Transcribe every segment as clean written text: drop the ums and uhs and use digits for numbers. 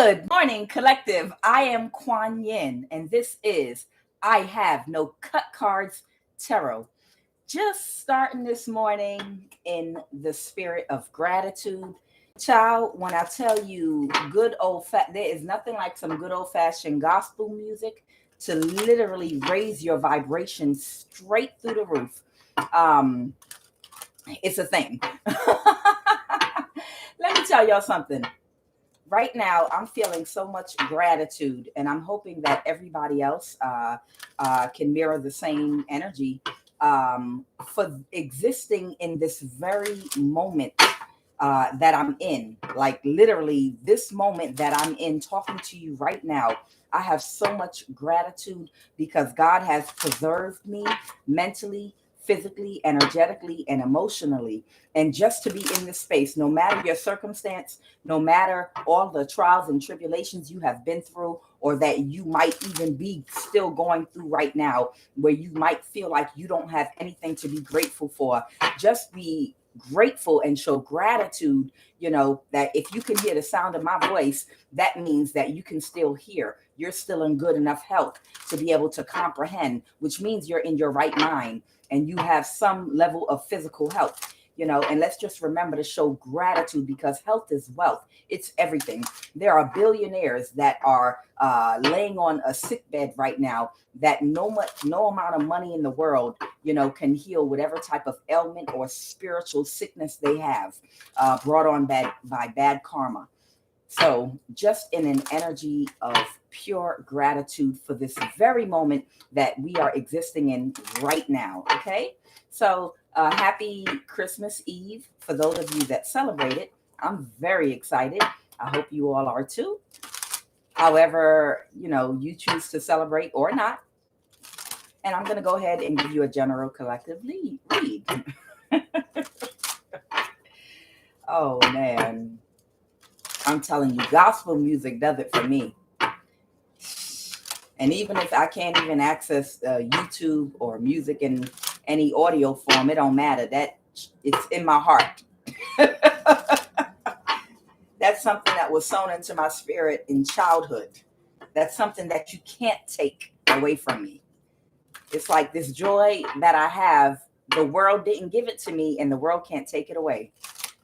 Good morning, collective. I am Quan Yin, and this is I Have No Cut Cards Tarot. Just starting this morning in the spirit of gratitude. Child, when I tell you there is nothing like some good old fashioned gospel music to literally raise your vibration straight through the roof. It's a thing. Let me tell y'all something. Right now, I'm feeling so much gratitude, and I'm hoping that everybody else can mirror the same energy for existing in this very moment that I'm in. Like literally, this moment that I'm in, talking to you right now. I have so much gratitude because God has preserved me mentally, physically, energetically, and emotionally. And just to be in this space, no matter your circumstance, no matter all the trials and tribulations you have been through, or that you might even be still going through right now, where you might feel like you don't have anything to be grateful for, just be grateful and show gratitude. You know, that if you can hear the sound of my voice, that means that you can still hear. You're still in good enough health to be able to comprehend, which means you're in your right mind and you have some level of physical health. You know, and let's just remember to show gratitude because health is wealth. It's everything. There are billionaires that are laying on a sick bed right now that no amount of money in the world, you know, can heal whatever type of ailment or spiritual sickness they have brought on by bad karma. So just in an energy of pure gratitude for this very moment that we are existing in right now. Okay. So happy Christmas Eve for those of you that celebrate it. I'm very excited. I hope you all are too. However, you know, you choose to celebrate or not. And I'm going to go ahead and give you a general collective read. Oh, man. I'm telling you, gospel music does it for me. And even if I can't even access YouTube or music in any audio form, it don't matter. That it's in my heart. That's something that was sown into my spirit in childhood. That's something that you can't take away from me. It's like this joy that I have. The world didn't give it to me, and the world can't take it away.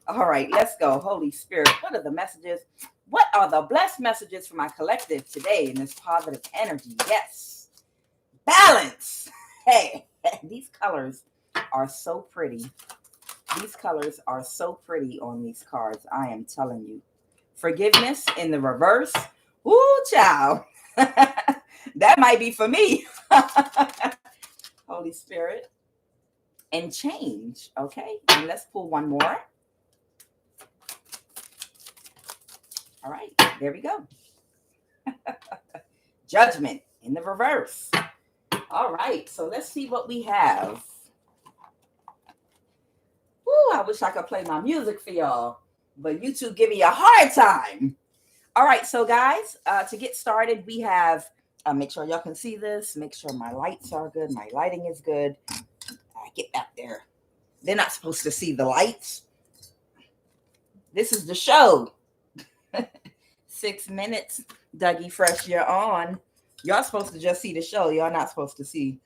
All right, let's go. Holy Spirit, what are the messages? What are the blessed messages for my collective today in this positive energy? Yes. Balance. Hey, these colors are so pretty. These colors are so pretty on these cards. I am telling you. Forgiveness in the reverse. Ooh, child. That might be for me. Holy Spirit. And change. Okay. And let's pull one more. All right, there we go. Judgment in the reverse. All right, so let's see what we have. Ooh, I wish I could play my music for y'all, but you two give me a hard time. All right, so guys, to get started, we have, make sure y'all can see this. Make sure my lights are good. My lighting is good. Get back there. They're not supposed to see the lights. This is the show. 6 minutes, Dougie Fresh, you're on. Y'all supposed to just see the show. Y'all not supposed to see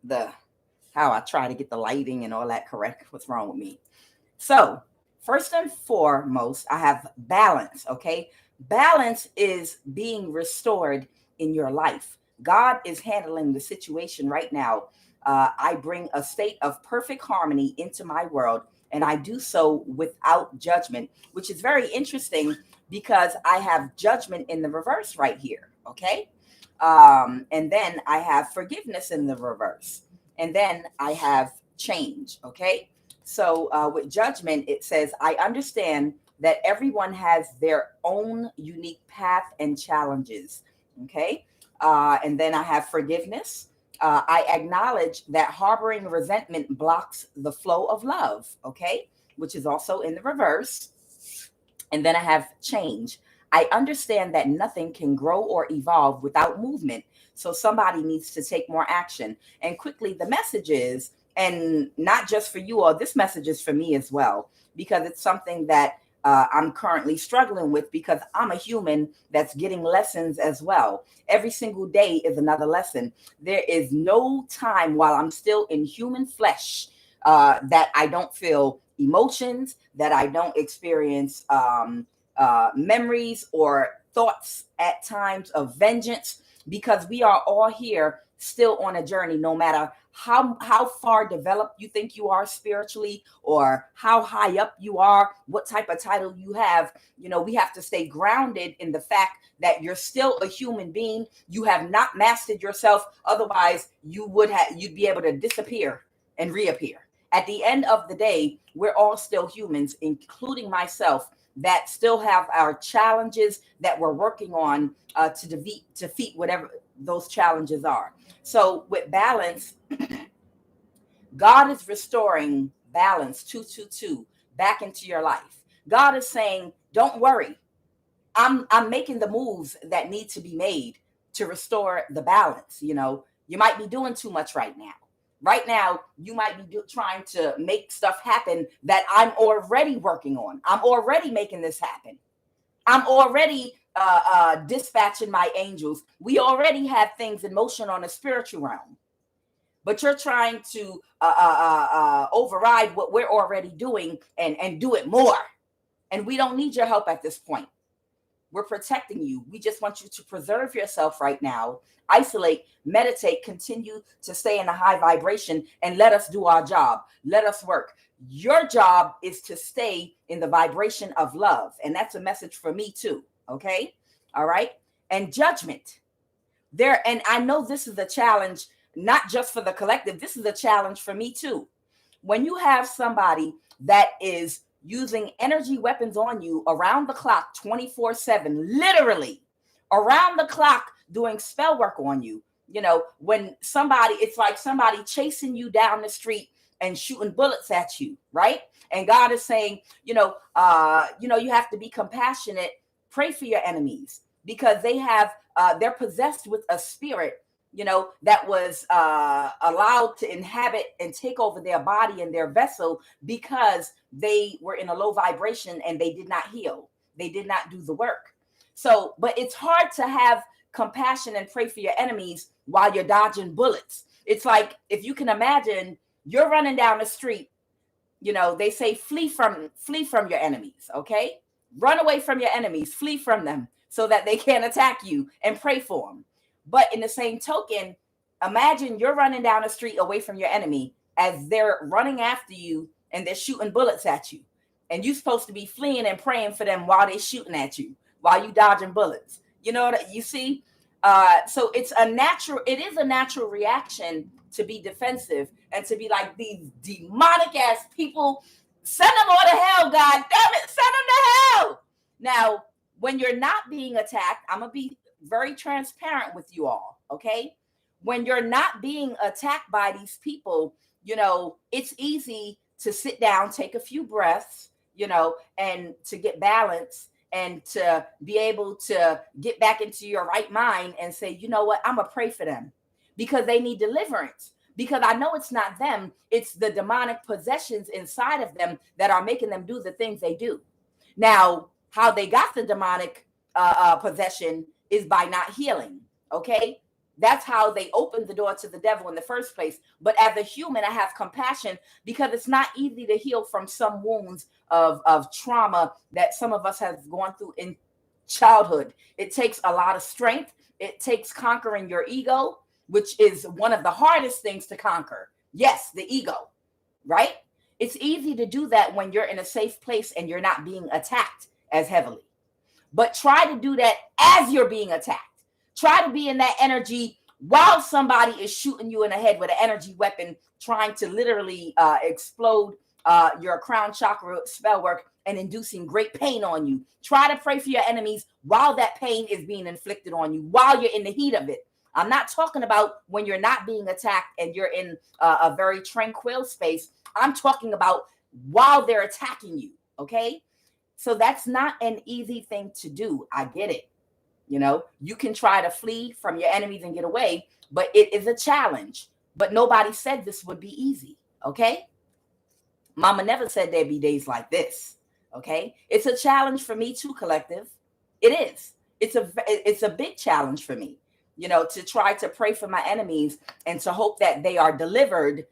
how I try to get the lighting and all that correct. What's wrong with me? So first and foremost, I have balance. Okay. Balance is being restored in your life. God is handling the situation right now. I bring a state of perfect harmony into my world, and I do so without judgment, which is very interesting because I have judgment in the reverse right here. Okay. And then I have forgiveness in the reverse. And then I have change. Okay. So with judgment, it says, I understand that everyone has their own unique path and challenges. Okay. And then I have forgiveness. I acknowledge that harboring resentment blocks the flow of love. Okay. Which is also in the reverse. And then I have change. I understand that nothing can grow or evolve without movement. So somebody needs to take more action. And quickly, the message is, and not just for you all, this message is for me as well, because it's something that I'm currently struggling with, because I'm a human that's getting lessons as well. Every single day is another lesson. There is no time while I'm still in human flesh that I don't feel emotions, that I don't experience memories or thoughts at times of vengeance, because we are all here still on a journey, no matter how far developed you think you are spiritually, or how high up you are, what type of title you have. We have to stay grounded in the fact that you're still a human being. You have not mastered yourself, otherwise you'd be able to disappear and reappear. At the end of the day, we're all still humans, including myself, that still have our challenges that we're working on to defeat whatever those challenges are. So with balance, God is restoring balance 222 back into your life. God is saying, don't worry. I'm making the moves that need to be made to restore the balance. You might be doing too much right now. Right now, you might be trying to make stuff happen that I'm already working on. I'm already making this happen. I'm already dispatching my angels. We already have things in motion on the spiritual realm, but you're trying to override what we're already doing and do it more. And we don't need your help at this point. We're protecting you. We just want you to preserve yourself right now. Isolate, meditate, continue to stay in a high vibration, and let us do our job. Let us work. Your job is to stay in the vibration of love. And that's a message for me too. Okay. All right. And judgment there. And I know this is a challenge, not just for the collective. This is a challenge for me too. When you have somebody that is using energy weapons on you around the clock, 24/7, literally around the clock, doing spell work on you. When it's like somebody chasing you down the street and shooting bullets at you, right? And God is saying, you have to be compassionate, pray for your enemies, because they're possessed with a spirit, that was allowed to inhabit and take over their body and their vessel, because they were in a low vibration and they did not heal. They did not do the work. So, but it's hard to have compassion and pray for your enemies while you're dodging bullets. It's like, if you can imagine, you're running down the street. They say flee from your enemies. Okay, run away from your enemies, flee from them, so that they can't attack you, and pray for them. But in the same token, imagine you're running down the street away from your enemy as they're running after you and they're shooting bullets at you. And you're supposed to be fleeing and praying for them while they're shooting at you, while you dodging bullets. You know what you see? So it is a natural reaction to be defensive and to be like, these demonic ass people, send them all to hell, God damn it, send them to hell. Now, when you're not being attacked, I'm going to be very transparent with you all, okay? When you're not being attacked by these people, it's easy to sit down, take a few breaths, and to get balance, and to be able to get back into your right mind and say, you know what, I'm going to pray for them, because they need deliverance. Because I know it's not them, it's the demonic possessions inside of them that are making them do the things they do. Now, how they got the demonic possession is by not healing, okay? That's how they opened the door to the devil in the first place. But as a human, I have compassion, because it's not easy to heal from some wounds of trauma that some of us have gone through in childhood. It takes a lot of strength. It takes conquering your ego, which is one of the hardest things to conquer. Yes, the ego, right? It's easy to do that when you're in a safe place and you're not being attacked as heavily. But try to do that as you're being attacked. Try to be in that energy while somebody is shooting you in the head with an energy weapon, trying to literally explode your crown chakra spell work and inducing great pain on you. Try to pray for your enemies while that pain is being inflicted on you, while you're in the heat of it. I'm not talking about when you're not being attacked and you're in a very tranquil space. I'm talking about while they're attacking you, okay? So that's not an easy thing to do. I get it. You can try to flee from your enemies and get away, but it is a challenge. But nobody said this would be easy, okay? Mama never said there'd be days like this. Okay. It's a challenge for me too, collective. It is. It's a big challenge for me, to try to pray for my enemies and to hope that they are delivered,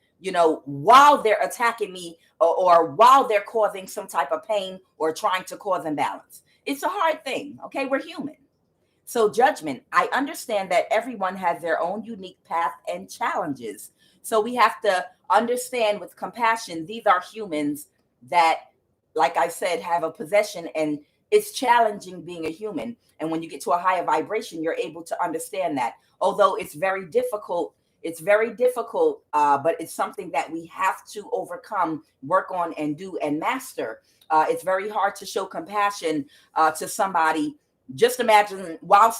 while they're attacking me, or while they're causing some type of pain or trying to cause imbalance. It's a hard thing. Okay. We're human. So, judgment, I understand that everyone has their own unique path and challenges. So, we have to understand with compassion, these are humans that, like I said, have a possession, and it's challenging being a human. And when you get to a higher vibration, you're able to understand that. Although it's very difficult, but it's something that we have to overcome, work on, and do and master. It's very hard to show compassion to somebody. Just imagine while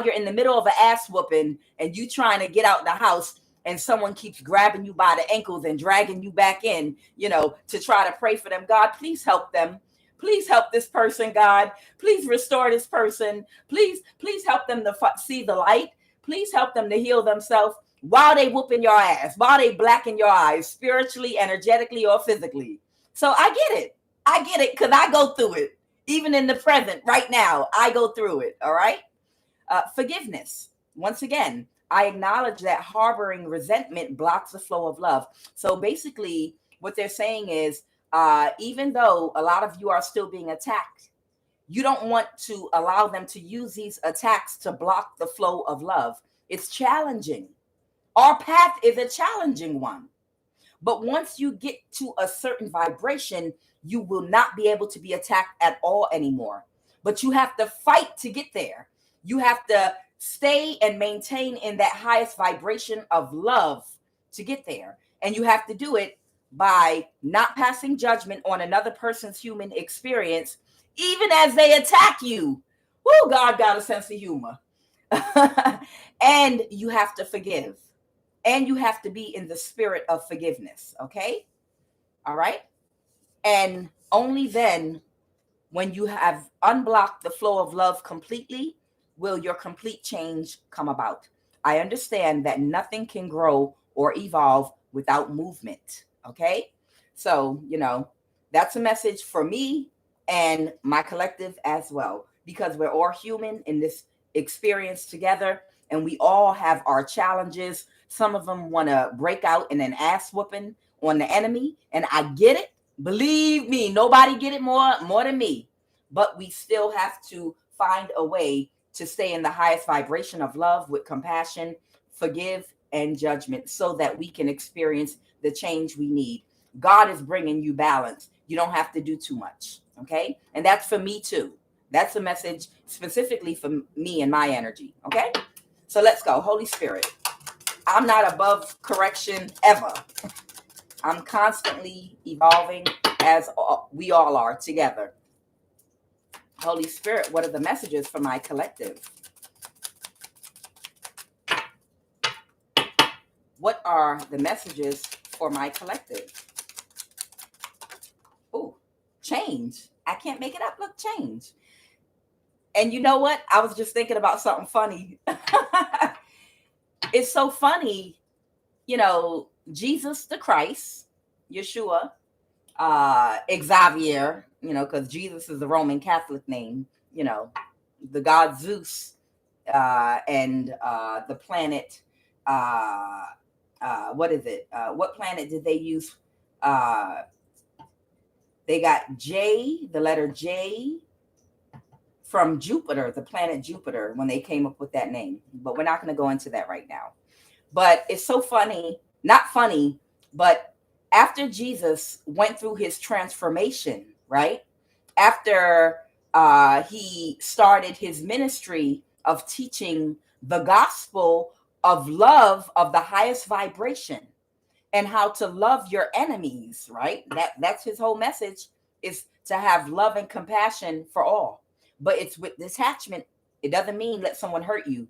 you're in the middle of an ass whooping and you trying to get out the house, and someone keeps grabbing you by the ankles and dragging you back in, to try to pray for them. God, please help them. Please help this person, God. Please restore this person. Please help them to see the light. Please help them to heal themselves while they whooping your ass, while they blacken your eyes, spiritually, energetically, or physically. So I get it. I get it because I go through it. Even in the present, right now, I go through it. All right. Forgiveness. Once again, I acknowledge that harboring resentment blocks the flow of love. So basically, what they're saying is, even though a lot of you are still being attacked, you don't want to allow them to use these attacks to block the flow of love. It's challenging. Our path is a challenging one. But once you get to a certain vibration, you will not be able to be attacked at all anymore. But you have to fight to get there. You have to stay and maintain in that highest vibration of love to get there. And you have to do it by not passing judgment on another person's human experience, even as they attack you. Woo, God got a sense of humor. And you have to forgive. And you have to be in the spirit of forgiveness. Okay? All right? And only then, when you have unblocked the flow of love completely, will your complete change come about. I understand that nothing can grow or evolve without movement. Okay? So, that's a message for me and my collective as well, because we're all human in this experience together, and we all have our challenges. Some of them want to break out in an ass whooping on the enemy, and I get it. Believe me, nobody get it more than me. But we still have to find a way to stay in the highest vibration of love with compassion, forgive, and judgment, so that we can experience the change we need. God is bringing you balance. You don't have to do too much. Okay? And that's for me too. That's a message specifically for me and my energy. Okay? So let's go. Holy Spirit, I'm not above correction ever. I'm constantly evolving, as we all are together. Holy Spirit, what are the messages for my collective? What are the messages for my collective? Oh, change. I can't make it up. Look, change. And you know what? I was just thinking about something funny. It's so funny, Jesus the Christ, Yeshua, Xavier, because Jesus is a Roman Catholic name, the god Zeus, and the planet, what is it? What planet did they use? They got J, the letter J, from Jupiter, the planet Jupiter, when they came up with that name. But we're not going to go into that right now. But it's so funny, not funny, but after Jesus went through his transformation, right? After he started his ministry of teaching the gospel of love of the highest vibration and how to love your enemies, right? That's his whole message, is to have love and compassion for all. But it's with detachment. It doesn't mean let someone hurt you.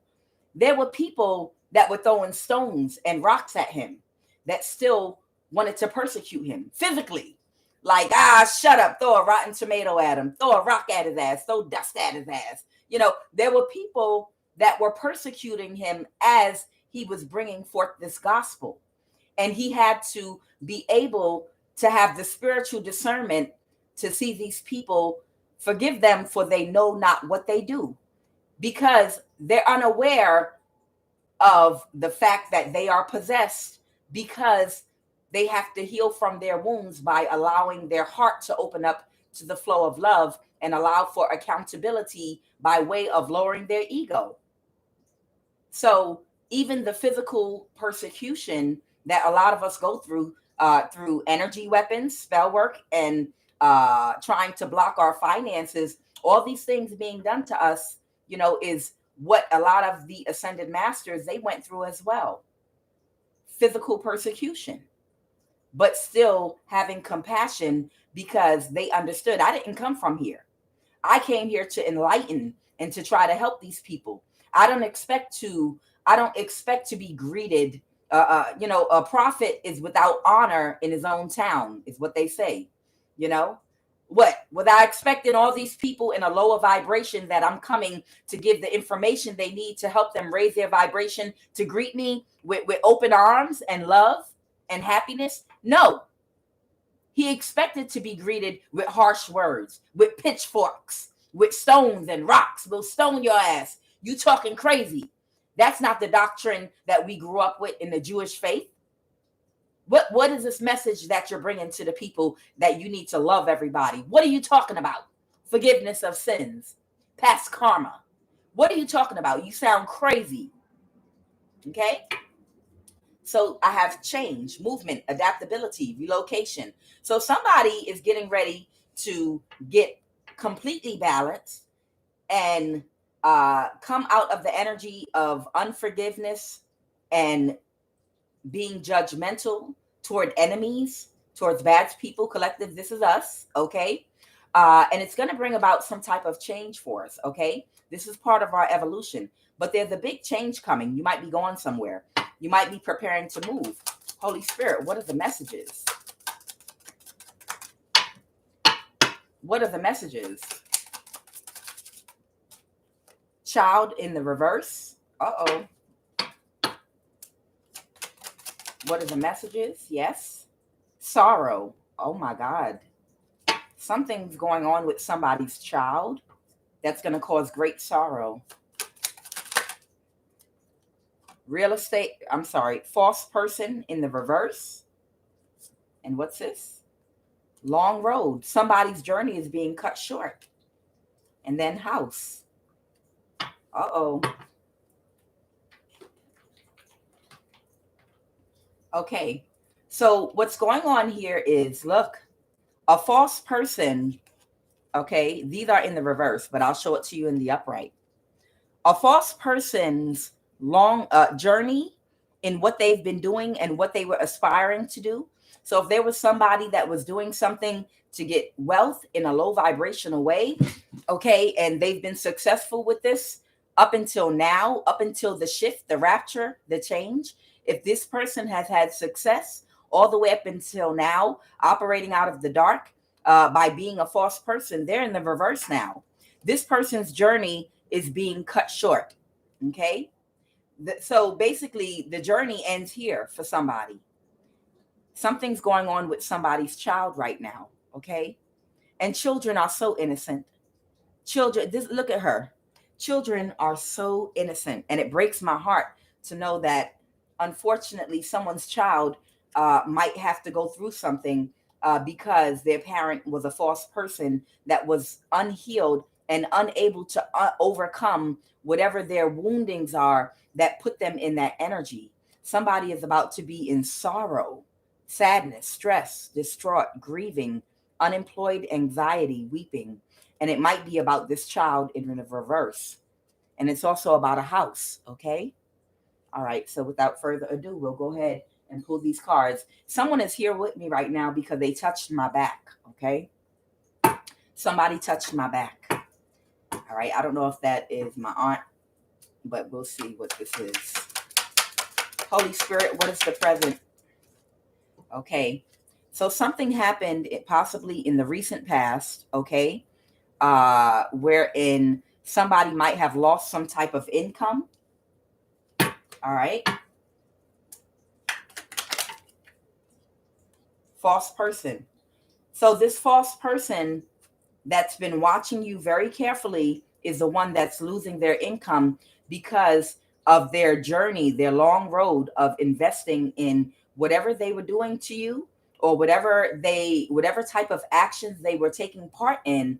There were people that were throwing stones and rocks at him that still wanted to persecute him physically. Like, shut up, throw a rotten tomato at him, throw a rock at his ass, throw dust at his ass. There were people that were persecuting him as he was bringing forth this gospel. And he had to be able to have the spiritual discernment to see these people, forgive them for they know not what they do, because they're unaware of the fact that they are possessed, because they have to heal from their wounds by allowing their heart to open up to the flow of love and allow for accountability by way of lowering their ego. So even the physical persecution that a lot of us go through energy weapons, spell work, and trying to block our finances, all these things being done to us, is what a lot of the ascended masters, they went through as well. Physical persecution, but still having compassion, because they understood, I didn't come from here. I came here to enlighten and to try to help these people. I don't expect to be greeted. A prophet is without honor in his own town, is what they say. You know, without expecting all these people in a lower vibration that I'm coming to give the information they need to help them raise their vibration to greet me with open arms and love and happiness. No, he expected to be greeted with harsh words, with pitchforks, with stones and rocks. We'll stone your ass. You talking crazy. That's not the doctrine that we grew up with in the Jewish faith. What is this message that you're bringing to the people, that you need to love everybody? What are you talking about? Forgiveness of sins, past karma. What are you talking about? You sound crazy. Okay? So I have change, movement, adaptability, relocation. So somebody is getting ready to get completely balanced and come out of the energy of unforgiveness and being judgmental toward enemies, towards bad people, collective. This is us, okay? And it's going to bring about some type of change for us, okay? This is part of our evolution. But there's a big change coming. You might be going somewhere. You might be preparing to move. Holy Spirit, what are the messages? What are the messages? Child in the reverse. Uh-oh. What are the messages? Yes. Sorrow. Oh my God. Something's going on with somebody's child that's going to cause great sorrow. False person in the reverse. And what's this? Long road. Somebody's journey is being cut short. And then house. Uh-oh. Okay. So what's going on here is, look, a false person, okay, these are in the reverse, but I'll show it to you in the upright. A false person's long journey in what they've been doing and what they were aspiring to do. So if there was somebody that was doing something to get wealth in a low vibrational way, okay, and they've been successful with this up until now, up until the shift, the rapture, the change, if this person has had success all the way up until now, operating out of the dark by being a false person, they're in the reverse now. This person's journey is being cut short, okay? So basically, the journey ends here for somebody. Something's going on with somebody's child right now, okay? And children are so innocent. Children, look at her. Children are so innocent, and it breaks my heart to know that, unfortunately, someone's child might have to go through something because their parent was a false person that was unhealed and unable to overcome whatever their woundings are that put them in that energy. Somebody is about to be in sorrow, sadness, stress, distraught, grieving, unemployed, anxiety, weeping. And it might be about this child in the reverse. And it's also about a house, okay? All right, so without further ado, we'll go ahead and pull these cards. Someone is here with me right now because they touched my back, okay? Somebody touched my back. All right, I don't know if that is my aunt, but we'll see what this is. Holy Spirit, what is the present? Okay, so something happened possibly in the recent past, okay, wherein somebody might have lost some type of income. All right. False person. So this false person that's been watching you very carefully is the one that's losing their income because of their journey, their long road of investing in whatever they were doing to you, or whatever type of actions they were taking part in.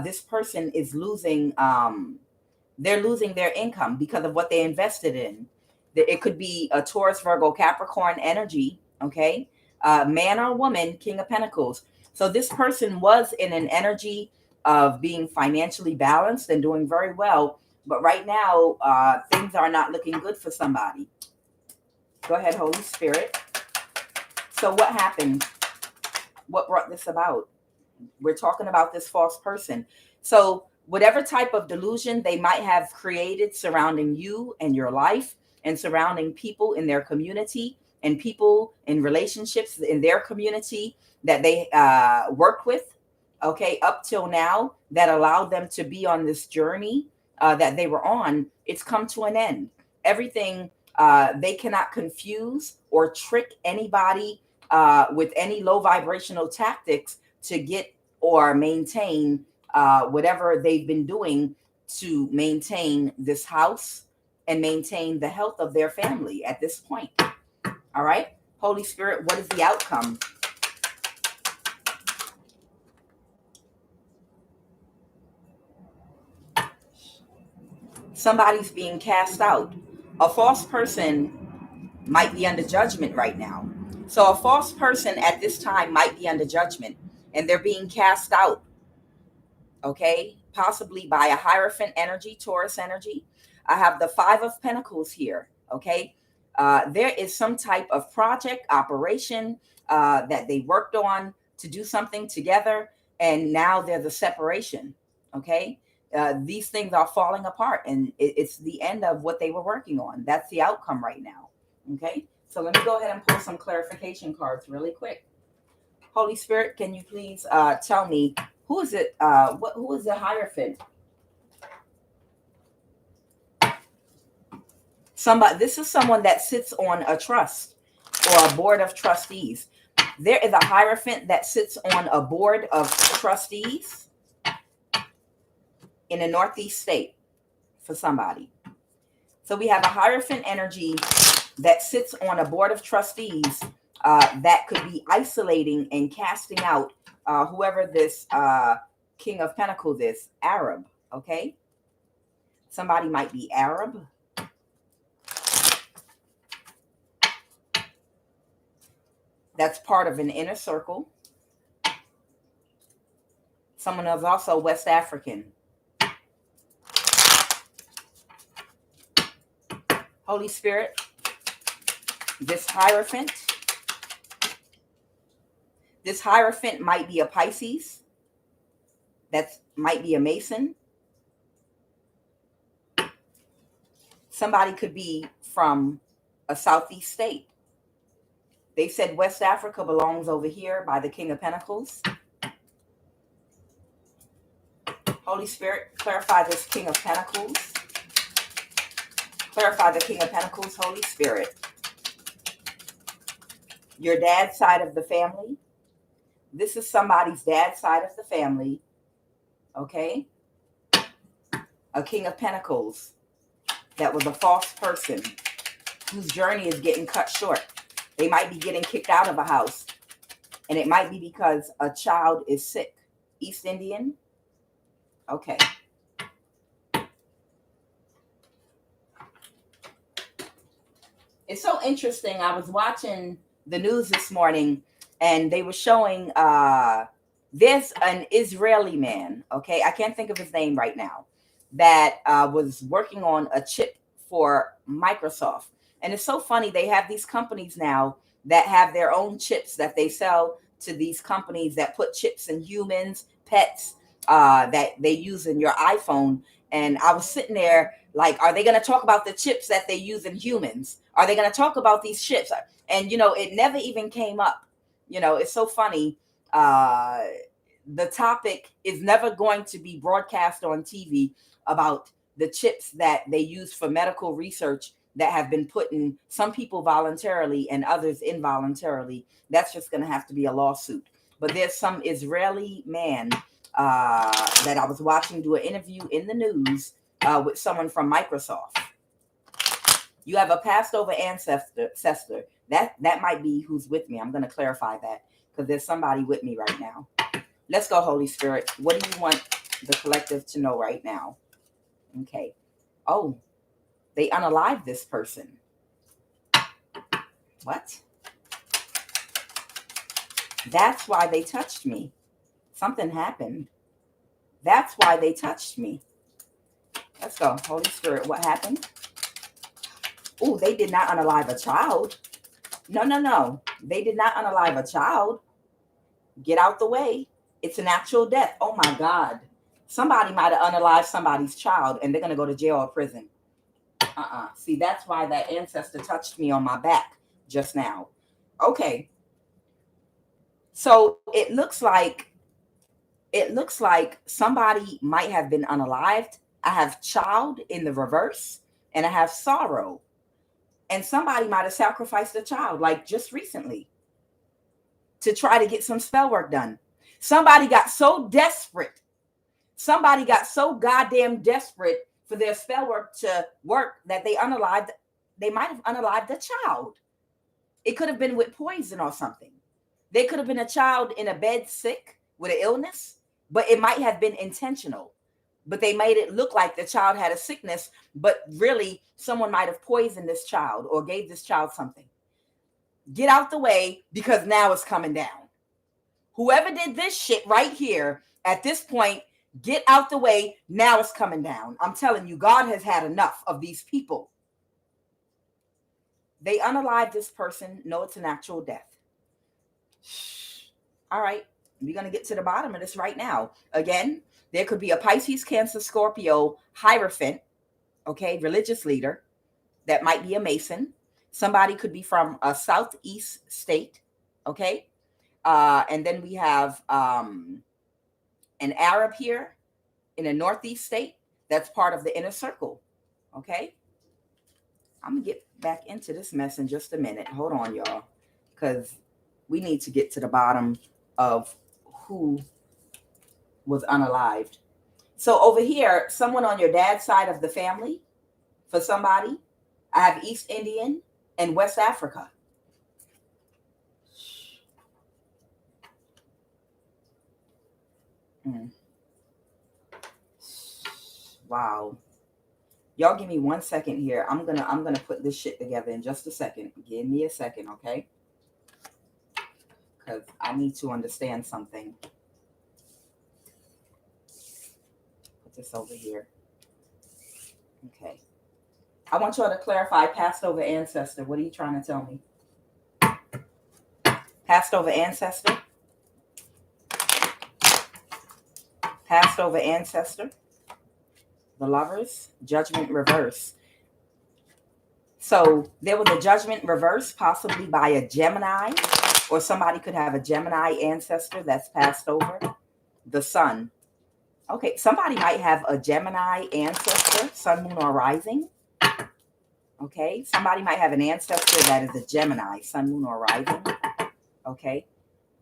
This person is losing, they're losing their income because of what they invested in. It could be a Taurus, Virgo, Capricorn energy, okay? Man or woman, King of Pentacles. So this person was in an energy of being financially balanced and doing very well. But right now, things are not looking good for somebody. Go ahead, Holy Spirit. So what happened? What brought this about? We're talking about this false person. So whatever type of delusion they might have created surrounding you and your life, and surrounding people in their community, and people in relationships in their community that they worked with, okay, up till now, that allowed them to be on this journey that they were on, it's come to an end. Everything, they cannot confuse or trick anybody with any low vibrational tactics to get or maintain whatever they've been doing to maintain this house and maintain the health of their family at this point. All right, Holy Spirit, what is the outcome? Somebody's being cast out. A false person might be under judgment right now. So a false person at this time might be under judgment, and they're being cast out, okay? Possibly by a Hierophant energy, Taurus energy. I have the Five of Pentacles here, okay? There is some type of project, operation that they worked on to do something together, and now there's a separation, okay? These things are falling apart, and it's the end of what they were working on. That's the outcome right now, okay? So let me go ahead and pull some clarification cards really quick. Holy Spirit, can you please tell me who is it? Who is the Hierophant? Somebody. This is someone that sits on a trust or a board of trustees. There is a Hierophant that sits on a board of trustees in a Northeast state for somebody. So we have a Hierophant energy that sits on a board of trustees that could be isolating and casting out whoever this King of Pentacles is. Arab, okay? Somebody might be Arab. That's part of an inner circle. Someone is also West African. Holy Spirit, this Hierophant might be a Pisces. That might be a Mason. Somebody could be from a Southeast state. They said West Africa belongs over here by the King of Pentacles. Holy Spirit, clarify this King of Pentacles. Clarify the King of Pentacles, Holy Spirit. Your dad's side of the family. This is somebody's dad's side of the family. Okay? A King of Pentacles that was a false person whose journey is getting cut short. They might be getting kicked out of a house, and it might be because a child is sick. East Indian? Okay. It's so interesting. I was watching the news this morning, and they were showing there's an Israeli man, okay? I can't think of his name right now, that was working on a chip for Microsoft. And it's so funny. They have these companies now that have their own chips that they sell to these companies that put chips in humans, pets, that they use in your iPhone. And I was sitting there like, are they going to talk about the chips that they use in humans? Are they going to talk about these chips? And, it never even came up. It's so funny. The topic is never going to be broadcast on TV about the chips that they use for medical research that have been put in some people voluntarily and others involuntarily. That's just going to have to be a lawsuit. but there's some Israeli man that I was watching do an interview in the news with someone from Microsoft. You have a passed over ancestor. That might be who's with me. I'm going to clarify that because there's somebody with me right now. Let's go, Holy Spirit. What do you want the collective to know right now? Okay. Oh, they unalived this person. What? That's why they touched me. Something happened. That's why they touched me. Let's go. Holy Spirit, what happened? Oh, they did not unalive a child. No. They did not unalive a child. Get out the way. It's an actual death. Oh my God. Somebody might have unalived somebody's child and they're going to go to jail or prison. See, that's why that ancestor touched me on my back just now. Okay. So it looks like somebody might have been unalived. I have child in the reverse and I have sorrow. And somebody might have sacrificed a child like just recently to try to get some spell work done. Somebody got so desperate. Somebody got so goddamn desperate for their spell work to work that they unalived. They might have unalived a child. It could have been with poison or something. They could have been a child in a bed sick with an illness, but it might have been intentional. But they made it look like the child had a sickness, but really someone might have poisoned this child or gave this child something. Get out the way because now it's coming down. Whoever did this shit right here at this point, get out the way. Now it's coming down. I'm telling you, God has had enough of these people. They unalived this person. No, it's an actual death. All right. We're going to get to the bottom of this right now. Again, there could be a Pisces, Cancer, Scorpio, Hierophant, okay, religious leader that might be a Mason. Somebody could be from a Southeast state, okay? And then we have an Arab here in a Northeast state that's part of the inner circle, okay? I'm going to get back into this mess in just a minute. Hold on, y'all, because we need to get to the bottom of who was unalived. So over here, someone on your dad's side of the family, for somebody, I have East Indian and West Africa. Wow. Y'all give me 1 second here. I'm gonna put this shit together in just a second. Give me a second, okay? Because I need to understand something. Put this over here. Okay. I want y'all to clarify passed over ancestor. What are you trying to tell me? Passed over ancestor? Passed over ancestor? The Lovers, judgment reverse. So there was a judgment reverse, possibly by a Gemini, or somebody could have a Gemini ancestor that's passed over. The Sun. Okay, somebody might have a Gemini ancestor, Sun, Moon, or Rising. Okay, somebody might have an ancestor that is a Gemini, Sun, Moon, or Rising. Okay,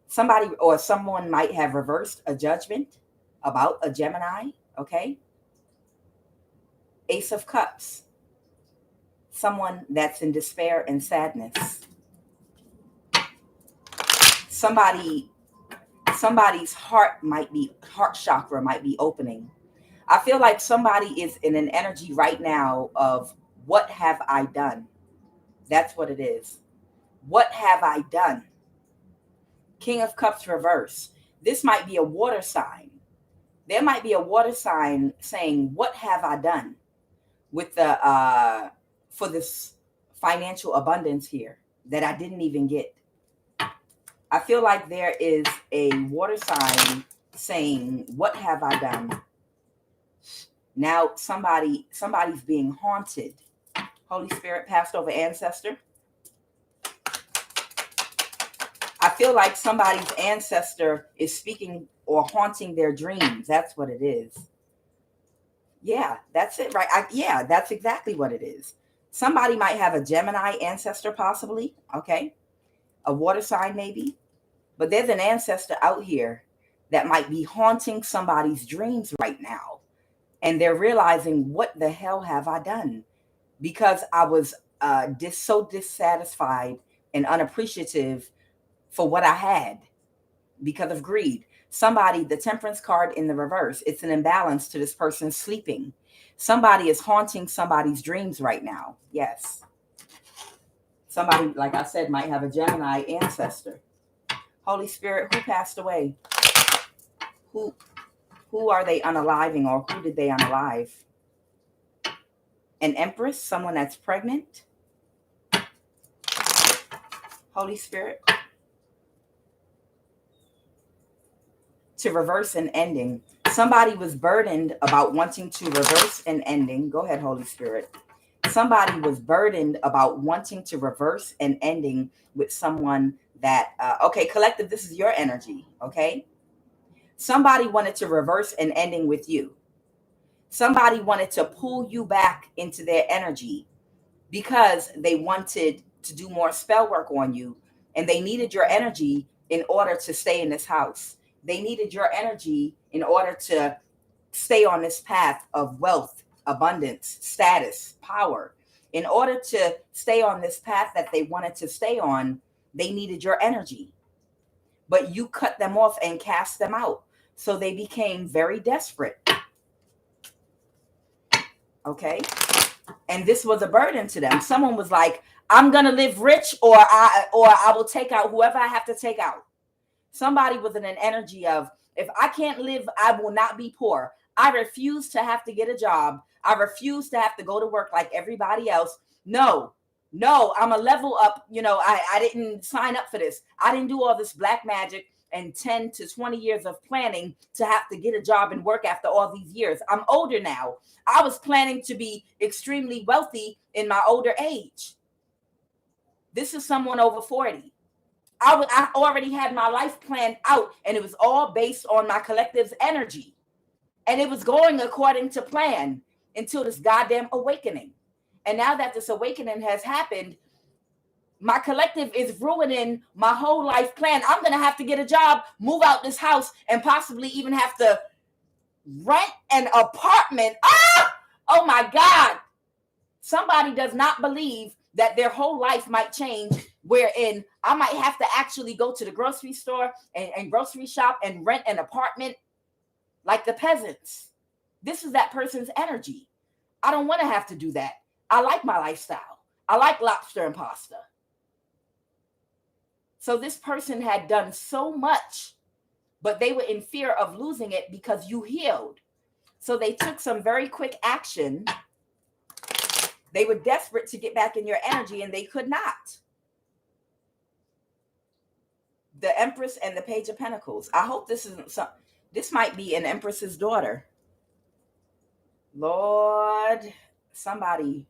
somebody or someone might have reversed a judgment about a Gemini. Okay, Ace of Cups. Someone that's in despair and sadness. Somebody's heart chakra might be opening. I feel like somebody is in an energy right now of what have I done? That's what it is. What have I done? King of Cups reverse. This might be a water sign. There might be a water sign saying, what have I done with the for this financial abundance here that I didn't even get? I feel like there is a water sign saying, what have I done? Now somebody's being haunted. Holy Spirit, passed over ancestor. I feel like somebody's ancestor is speaking or haunting their dreams. That's what it is. Yeah, that's it, right? Yeah, that's exactly what it is. Somebody might have a Gemini ancestor, possibly. Okay. A water sign, maybe. But there's an ancestor out here that might be haunting somebody's dreams right now. And they're realizing, what the hell have I done? Because I was so dissatisfied and unappreciative for what I had because of greed. Somebody, the temperance card in the reverse, it's an imbalance to this person sleeping. Somebody is haunting somebody's dreams right now. Yes. Somebody, like I said, might have a Gemini ancestor. Holy Spirit, who passed away? Who are they unaliving, or who did they unalive? An empress, someone that's pregnant? Holy Spirit. To reverse an ending. Somebody was burdened about wanting to reverse an ending. Go ahead, Holy Spirit. Somebody was burdened about wanting to reverse an ending with someone that, okay, collective, this is your energy, okay? Somebody wanted to reverse an ending with you. Somebody wanted to pull you back into their energy because they wanted to do more spell work on you, and they needed your energy in order to stay in this house. They needed your energy in order to stay on this path of wealth, abundance, status, power. In order to stay on this path that they wanted to stay on, they needed your energy. But you cut them off and cast them out. So they became very desperate. Okay? And this was a burden to them. Someone was like, I'm going to live rich, or I will take out whoever I have to take out. Somebody was in an energy of, if I can't live, I will not be poor. I refuse to have to get a job. I refuse to have to go to work like everybody else. No, I'm a level up. I didn't sign up for this. I didn't do all this black magic and 10 to 20 years of planning to have to get a job and work after all these years. I'm older now. I was planning to be extremely wealthy in my older age. This is someone over 40. I already had my life planned out, and it was all based on my collective's energy. And it was going according to plan until this goddamn awakening. And now that this awakening has happened, my collective is ruining my whole life plan. I'm going to have to get a job, move out this house, and possibly even have to rent an apartment. Oh my God. Somebody does not believe that their whole life might change, wherein I might have to actually go to the grocery store and grocery shop and rent an apartment like the peasants. This is that person's energy. I don't want to have to do that. I like my lifestyle. I like lobster and pasta. So this person had done so much, but they were in fear of losing it because you healed. So they took some very quick action. They were desperate to get back in your energy, and they could not. The Empress and the Page of Pentacles. I hope this isn't some. This might be an Empress's daughter. Lord, somebody.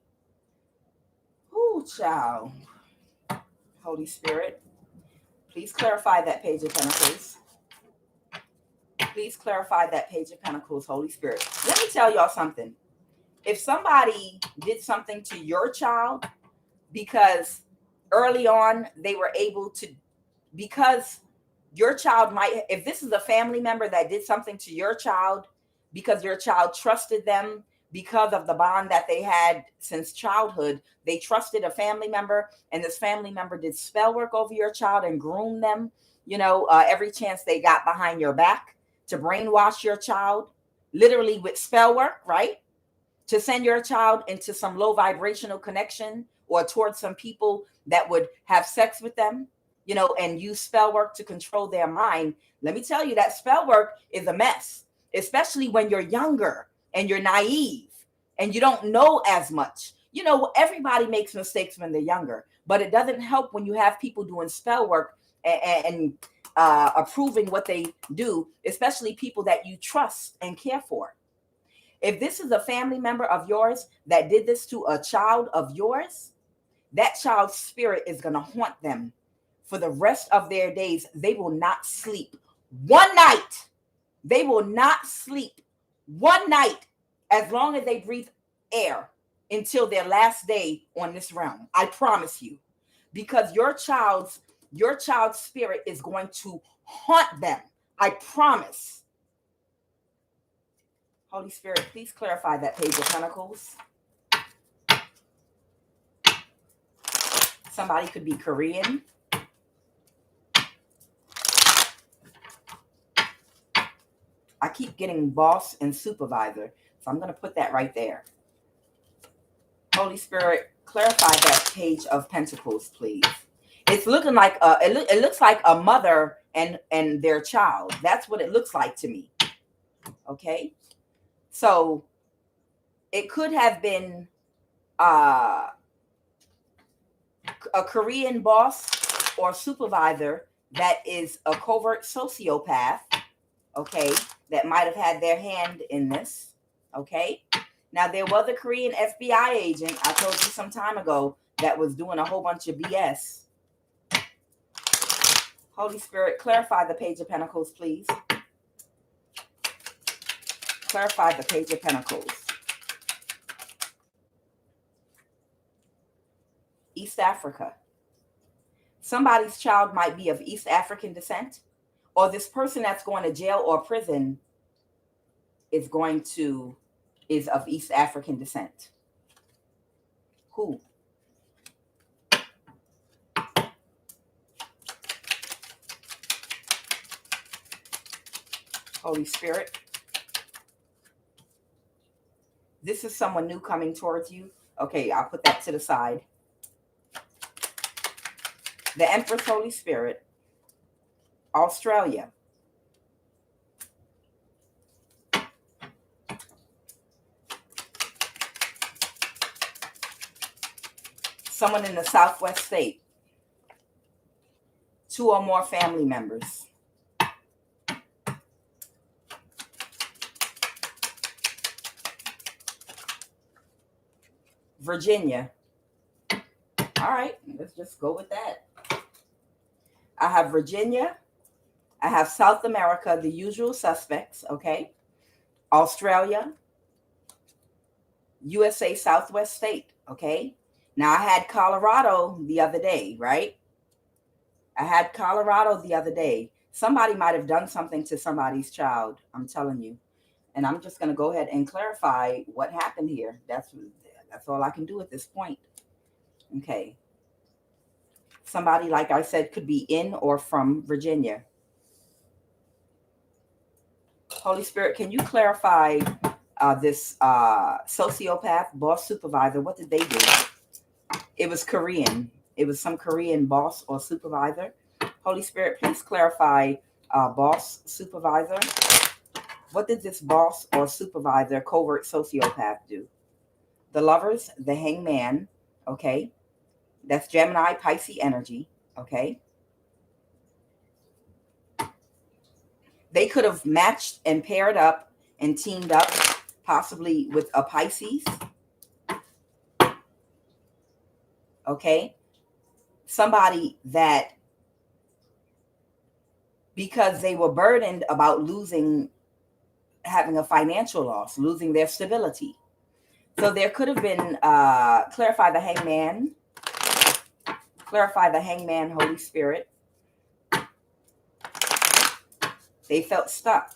Ooh, child. Holy Spirit, please clarify that Page of Pentacles. Please clarify that Page of Pentacles, Holy Spirit. Let me tell y'all something. If somebody did something to your child because early on they were able to, because your child might, if this is a family member that did something to your child because your child trusted them, because of the bond that they had since childhood, they trusted a family member, and this family member did spell work over your child and groomed them, every chance they got behind your back to brainwash your child, literally with spell work, right? To send your child into some low vibrational connection or towards some people that would have sex with them, and use spell work to control their mind. Let me tell you, that spell work is a mess, especially when you're younger and you're naive and you don't know as much. Everybody makes mistakes when they're younger, but it doesn't help when you have people doing spell work and approving what they do, especially people that you trust and care for. If this is a family member of yours that did this to a child of yours, that child's spirit is going to haunt them for the rest of their days. They will not sleep one night. They will not sleep one night as long as they breathe air until their last day on this realm. I promise you, because your child's Your child's spirit is going to haunt them. I promise. Holy Spirit, please clarify that Page of Pentacles. Somebody could be Korean. I keep getting boss and supervisor, so I'm going to put that right there. Holy Spirit, clarify that Page of Pentacles, please. It's looking like it looks like a mother and their child. That's what it looks like to me. Okay, so it could have been a Korean boss or supervisor that is a covert sociopath. Okay, that might have had their hand in this. Okay, now there was a Korean FBI agent I told you some time ago that was doing a whole bunch of BS. Holy Spirit, clarify the Page of Pentacles, please. Clarify the Page of Pentacles. East Africa. Somebody's child might be of East African descent, or this person that's going to jail or prison is of East African descent. Who? Holy Spirit. This is someone new coming towards you. Okay, I'll put that to the side. The Empress, Holy Spirit. Australia. Someone in the Southwest state. 2 or more family members. Virginia. All right, let's just go with that. I have Virginia. I have South America, the usual suspects, okay? Australia. USA Southwest state, okay? Now, I had Colorado the other day, right? I had Colorado the other day. Somebody might have done something to somebody's child, I'm telling you. And I'm just going to go ahead and clarify what happened here. That's all I can do at this point. Okay. Somebody, like I said, could be in or from Virginia. Holy Spirit, can you clarify this sociopath, boss, supervisor? What did they do? It was Korean. It was some Korean boss or supervisor. Holy Spirit, please clarify boss, supervisor. What did this boss or supervisor, covert sociopath do? The Lovers, the Hangman, okay? That's Gemini, Pisces energy, okay? They could have matched and paired up and teamed up, possibly with a Pisces, okay? Somebody that, because they were burdened about having a financial loss, losing their stability. So there could have been, clarify the Hangman. Clarify the Hangman, Holy Spirit. They felt stuck.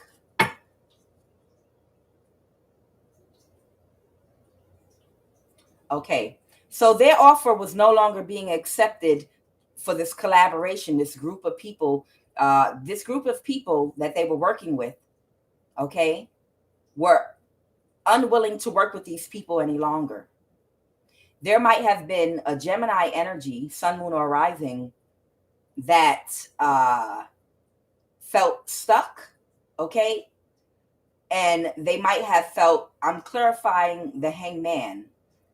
Okay. So their offer was no longer being accepted for this collaboration, this group of people that they were working with, okay, were unwilling to work with these people any longer. There might have been a Gemini energy, sun, moon, or rising, that felt stuck, okay? And they might have felt, I'm clarifying the Hangman,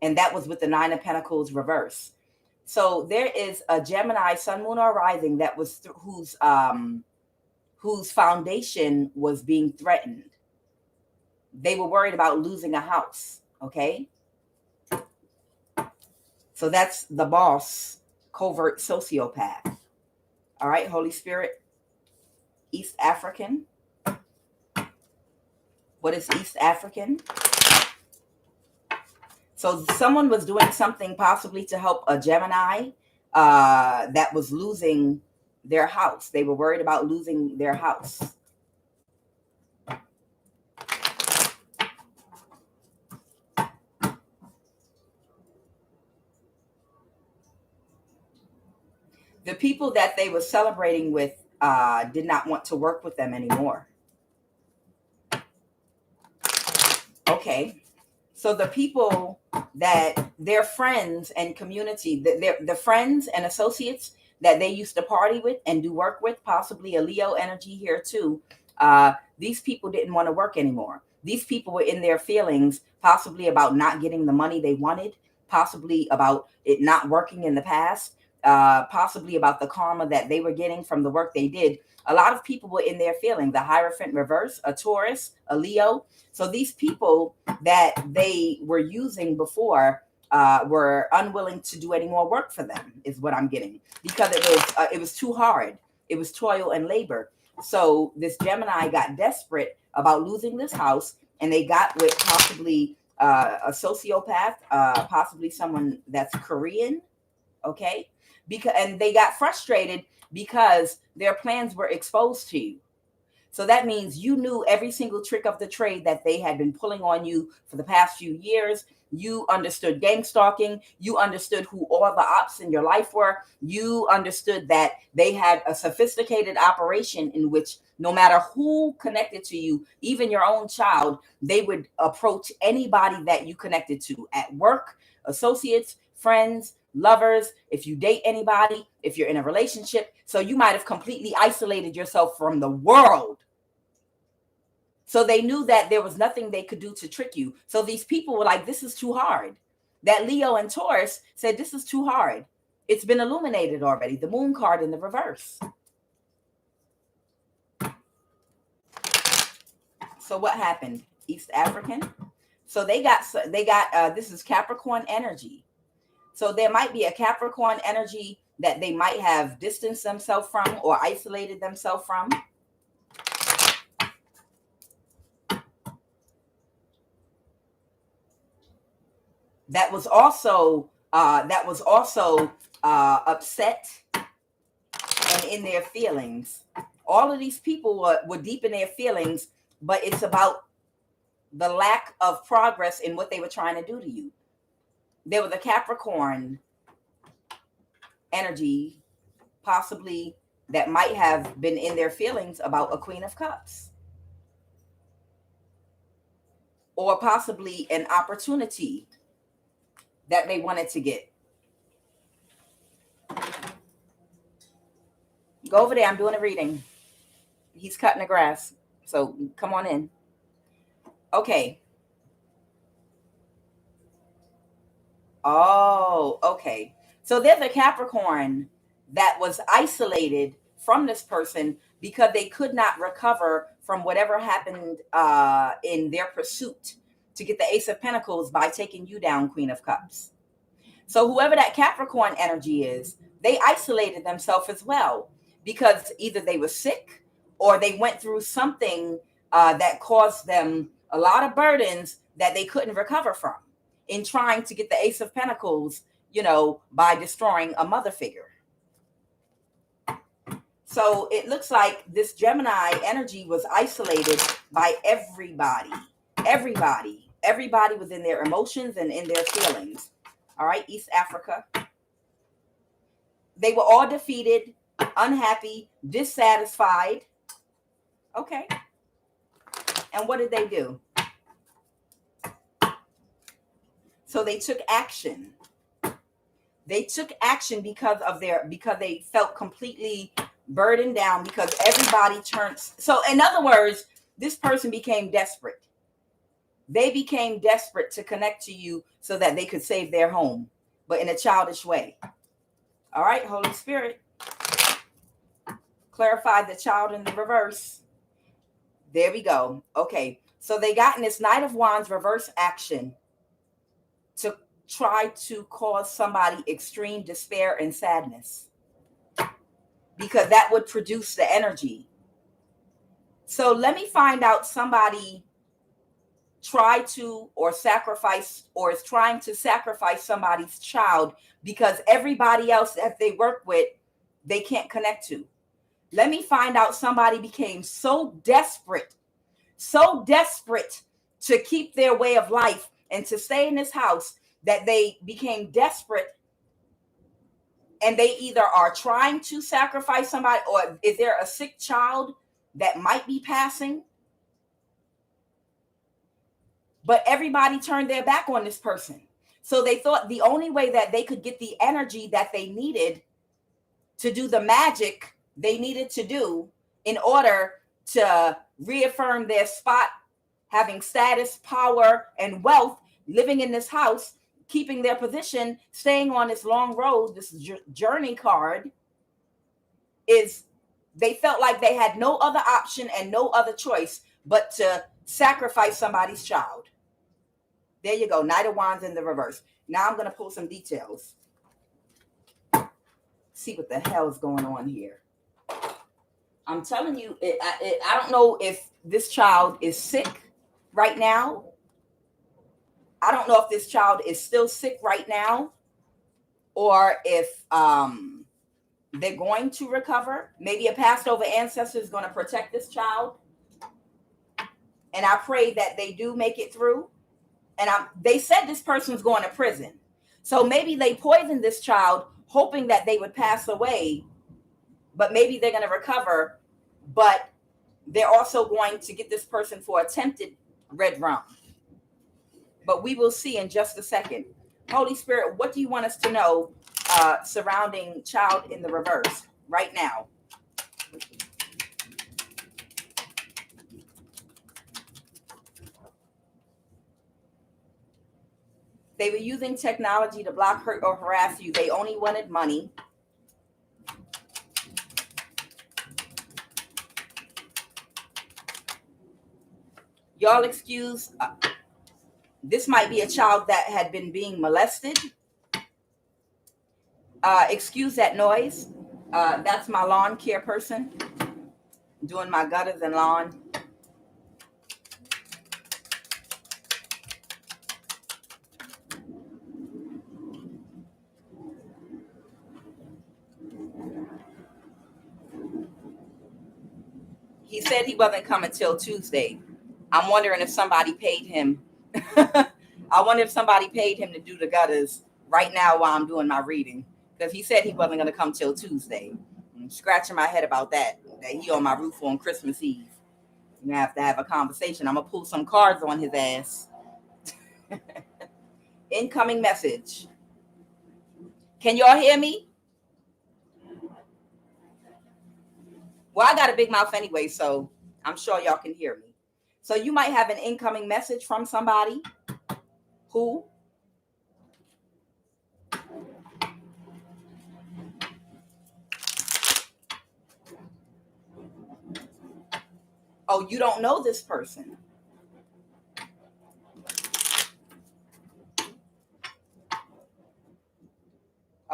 and that was with the 9 of Pentacles reverse. So there is a Gemini, sun, moon, or rising that was whose foundation was being threatened. They were worried about losing a house, okay? So that's the boss, covert sociopath. All right, Holy Spirit. East African. What is East African? So someone was doing something possibly to help a Gemini that was losing their house. They were worried about losing their house. The people that they were celebrating with did not want to work with them anymore. Okay. So the people that their friends and community, the friends and associates that they used to party with and do work with, possibly a Leo energy here too, these people didn't want to work anymore. These people were in their feelings, possibly about not getting the money they wanted, possibly about it not working in the past, possibly about the karma that they were getting from the work they did. A lot of people were in their feelings. The Hierophant reverse, a Taurus, a Leo. So these people that they were using before were unwilling to do any more work for them, is what I'm getting, because it was too hard. It was toil and labor. So this Gemini got desperate about losing this house, and they got with possibly a sociopath, possibly someone that's Korean, okay? And they got frustrated because their plans were exposed to you. So that means you knew every single trick of the trade that they had been pulling on you for the past few years. You understood gang stalking. You understood who all the ops in your life were. You understood that they had a sophisticated operation in which no matter who connected to you, even your own child, they would approach anybody that you connected to at work, associates, friends, lovers, if you date anybody, if you're in a relationship. So you might have completely isolated yourself from the world. So they knew that there was nothing they could do to trick you. So these people were like, this is too hard. That Leo and Taurus said, this is too hard. It's been illuminated already. The moon card in the reverse. So what happened? East African. So they got this is Capricorn energy. So there might be a Capricorn energy that they might have distanced themselves from or isolated themselves from. That was also upset and in their feelings. All of these people were deep in their feelings, but it's about the lack of progress in what they were trying to do to you. There was a Capricorn energy, possibly, that might have been in their feelings about a Queen of Cups. Or possibly an opportunity that they wanted to get. Go over there. I'm doing a reading. He's cutting the grass. So come on in. Okay. Oh, okay. So there's a Capricorn that was isolated from this person because they could not recover from whatever happened in their pursuit to get the Ace of Pentacles by taking you down, Queen of Cups. So whoever that Capricorn energy is, they isolated themselves as well because either they were sick or they went through something that caused them a lot of burdens that they couldn't recover from in trying to get the Ace of Pentacles, by destroying a mother figure. So it looks like this Gemini energy was isolated by everybody. Everybody was in their emotions and in their feelings. All right, East Africa. They were all defeated, unhappy, dissatisfied. Okay. And what did they do? So they took action. They took action because they felt completely burdened down because everybody turns. So in other words, this person became desperate. They became desperate to connect to you so that they could save their home, but in a childish way. All right, Holy Spirit. Clarify the child in the reverse. There we go. Okay, so they got in this Knight of Wands reverse action to try to cause somebody extreme despair and sadness because that would produce the energy. So let me find out somebody tried to or sacrifice or is trying to sacrifice somebody's child because everybody else that they work with, they can't connect to. Let me find out somebody became so desperate to keep their way of life and to stay in this house that they became desperate, and they either are trying to sacrifice somebody, or is there a sick child that might be passing? But everybody turned their back on this person. So they thought the only way that they could get the energy that they needed to do the magic they needed to do in order to reaffirm their spot, having status, power, and wealth, living in this house, keeping their position, staying on this long road, this journey card, is they felt like they had no other option and no other choice but to sacrifice somebody's child. There you go. Knight of Wands in the reverse. Now I'm going to pull some details. See what the hell is going on here. I'm telling you, I don't know if this child is sick right now. I don't know if this child is still sick right now, or if they're going to recover. Maybe a passed over ancestor is going to protect this child. And I pray that they do make it through. And they said this person's going to prison. So maybe they poisoned this child hoping that they would pass away, but maybe they're going to recover. But they're also going to get this person for attempted red rum. But we will see in just a second. Holy Spirit, what do you want us to know surrounding child in the reverse right now? They were using technology to block, hurt, or harass you. They only wanted money. Y'all excuse, this might be a child that had been being molested. Excuse that noise. That's my lawn care person doing my gutters and lawn. He said he wasn't coming till Tuesday. I'm wondering if somebody paid him. I wonder if somebody paid him to do the gutters right now while I'm doing my reading, because he said he wasn't going to come till Tuesday. I'm scratching my head about that he on my roof on Christmas Eve. I'm going to have a conversation. I'm going to pull some cards on his ass. Incoming message. Can y'all hear me? Well, I got a big mouth anyway, so I'm sure y'all can hear me. So you might have an incoming message from somebody who you don't know this person.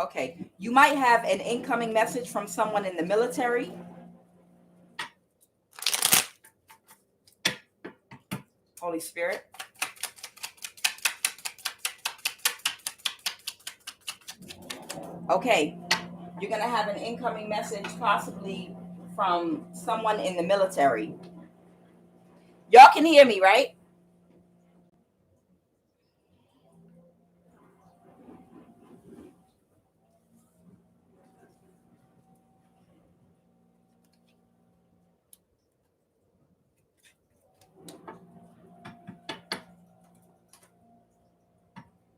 Okay, you might have an incoming message from someone in the military. Holy Spirit. Okay, you're going to have an incoming message possibly from someone in the military. Y'all can hear me, right?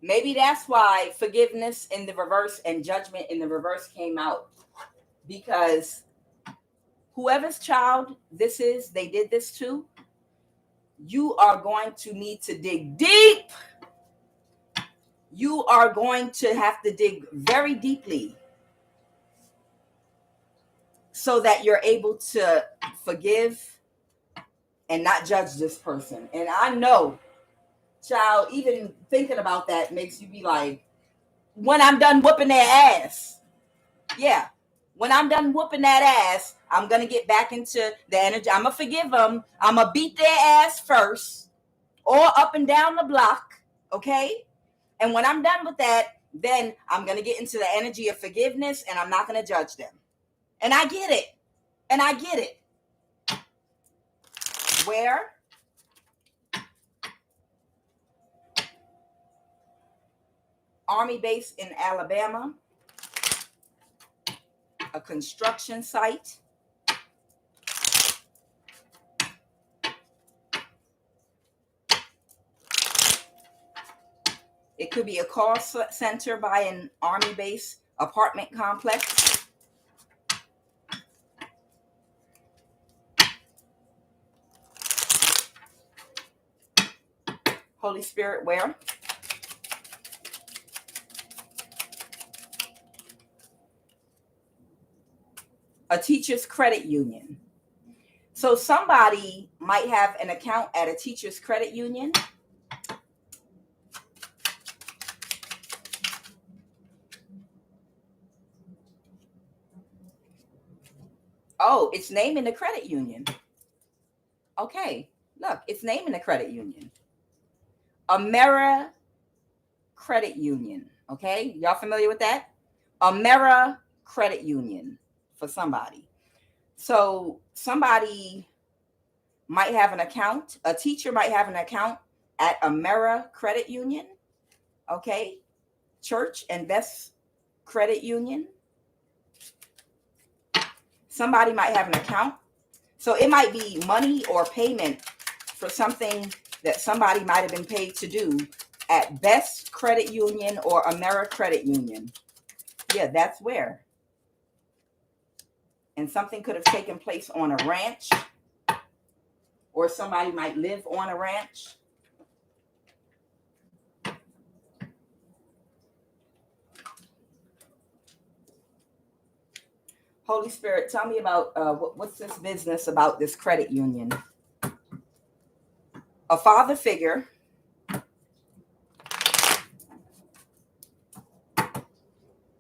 Maybe that's why forgiveness in the reverse and judgment in the reverse came out, because whoever's child this is, they did this to, you are going to need to dig deep. You are going to have to dig very deeply so that you're able to forgive and not judge this person. And I know, child, even thinking about that makes you be like, when I'm done whooping their ass. Yeah. When I'm done whooping that ass, I'm going to get back into the energy. I'm going to forgive them. I'm going to beat their ass first, or up and down the block. Okay. And when I'm done with that, then I'm going to get into the energy of forgiveness, and I'm not going to judge them. And I get it. And I get it. Where? Army base in Alabama, a construction site, it could be a call center by an Army base apartment complex. Holy Spirit, where? A teacher's credit union. So somebody might have an account at a teacher's credit union. Oh, it's naming the credit union. Okay, look, it's naming the credit union. Amera Credit Union. Okay, y'all familiar with that? Amera Credit Union for somebody. So somebody might have an account. A teacher might have an account at Amera Credit Union. Okay, Church and Best Credit Union. Somebody might have an account. So it might be money or payment for something that somebody might have been paid to do at Best Credit Union or Amera Credit Union. Yeah, that's where. And something could have taken place on a ranch, or somebody might live on a ranch. Holy Spirit, tell me about what's this business about this credit union? A father figure.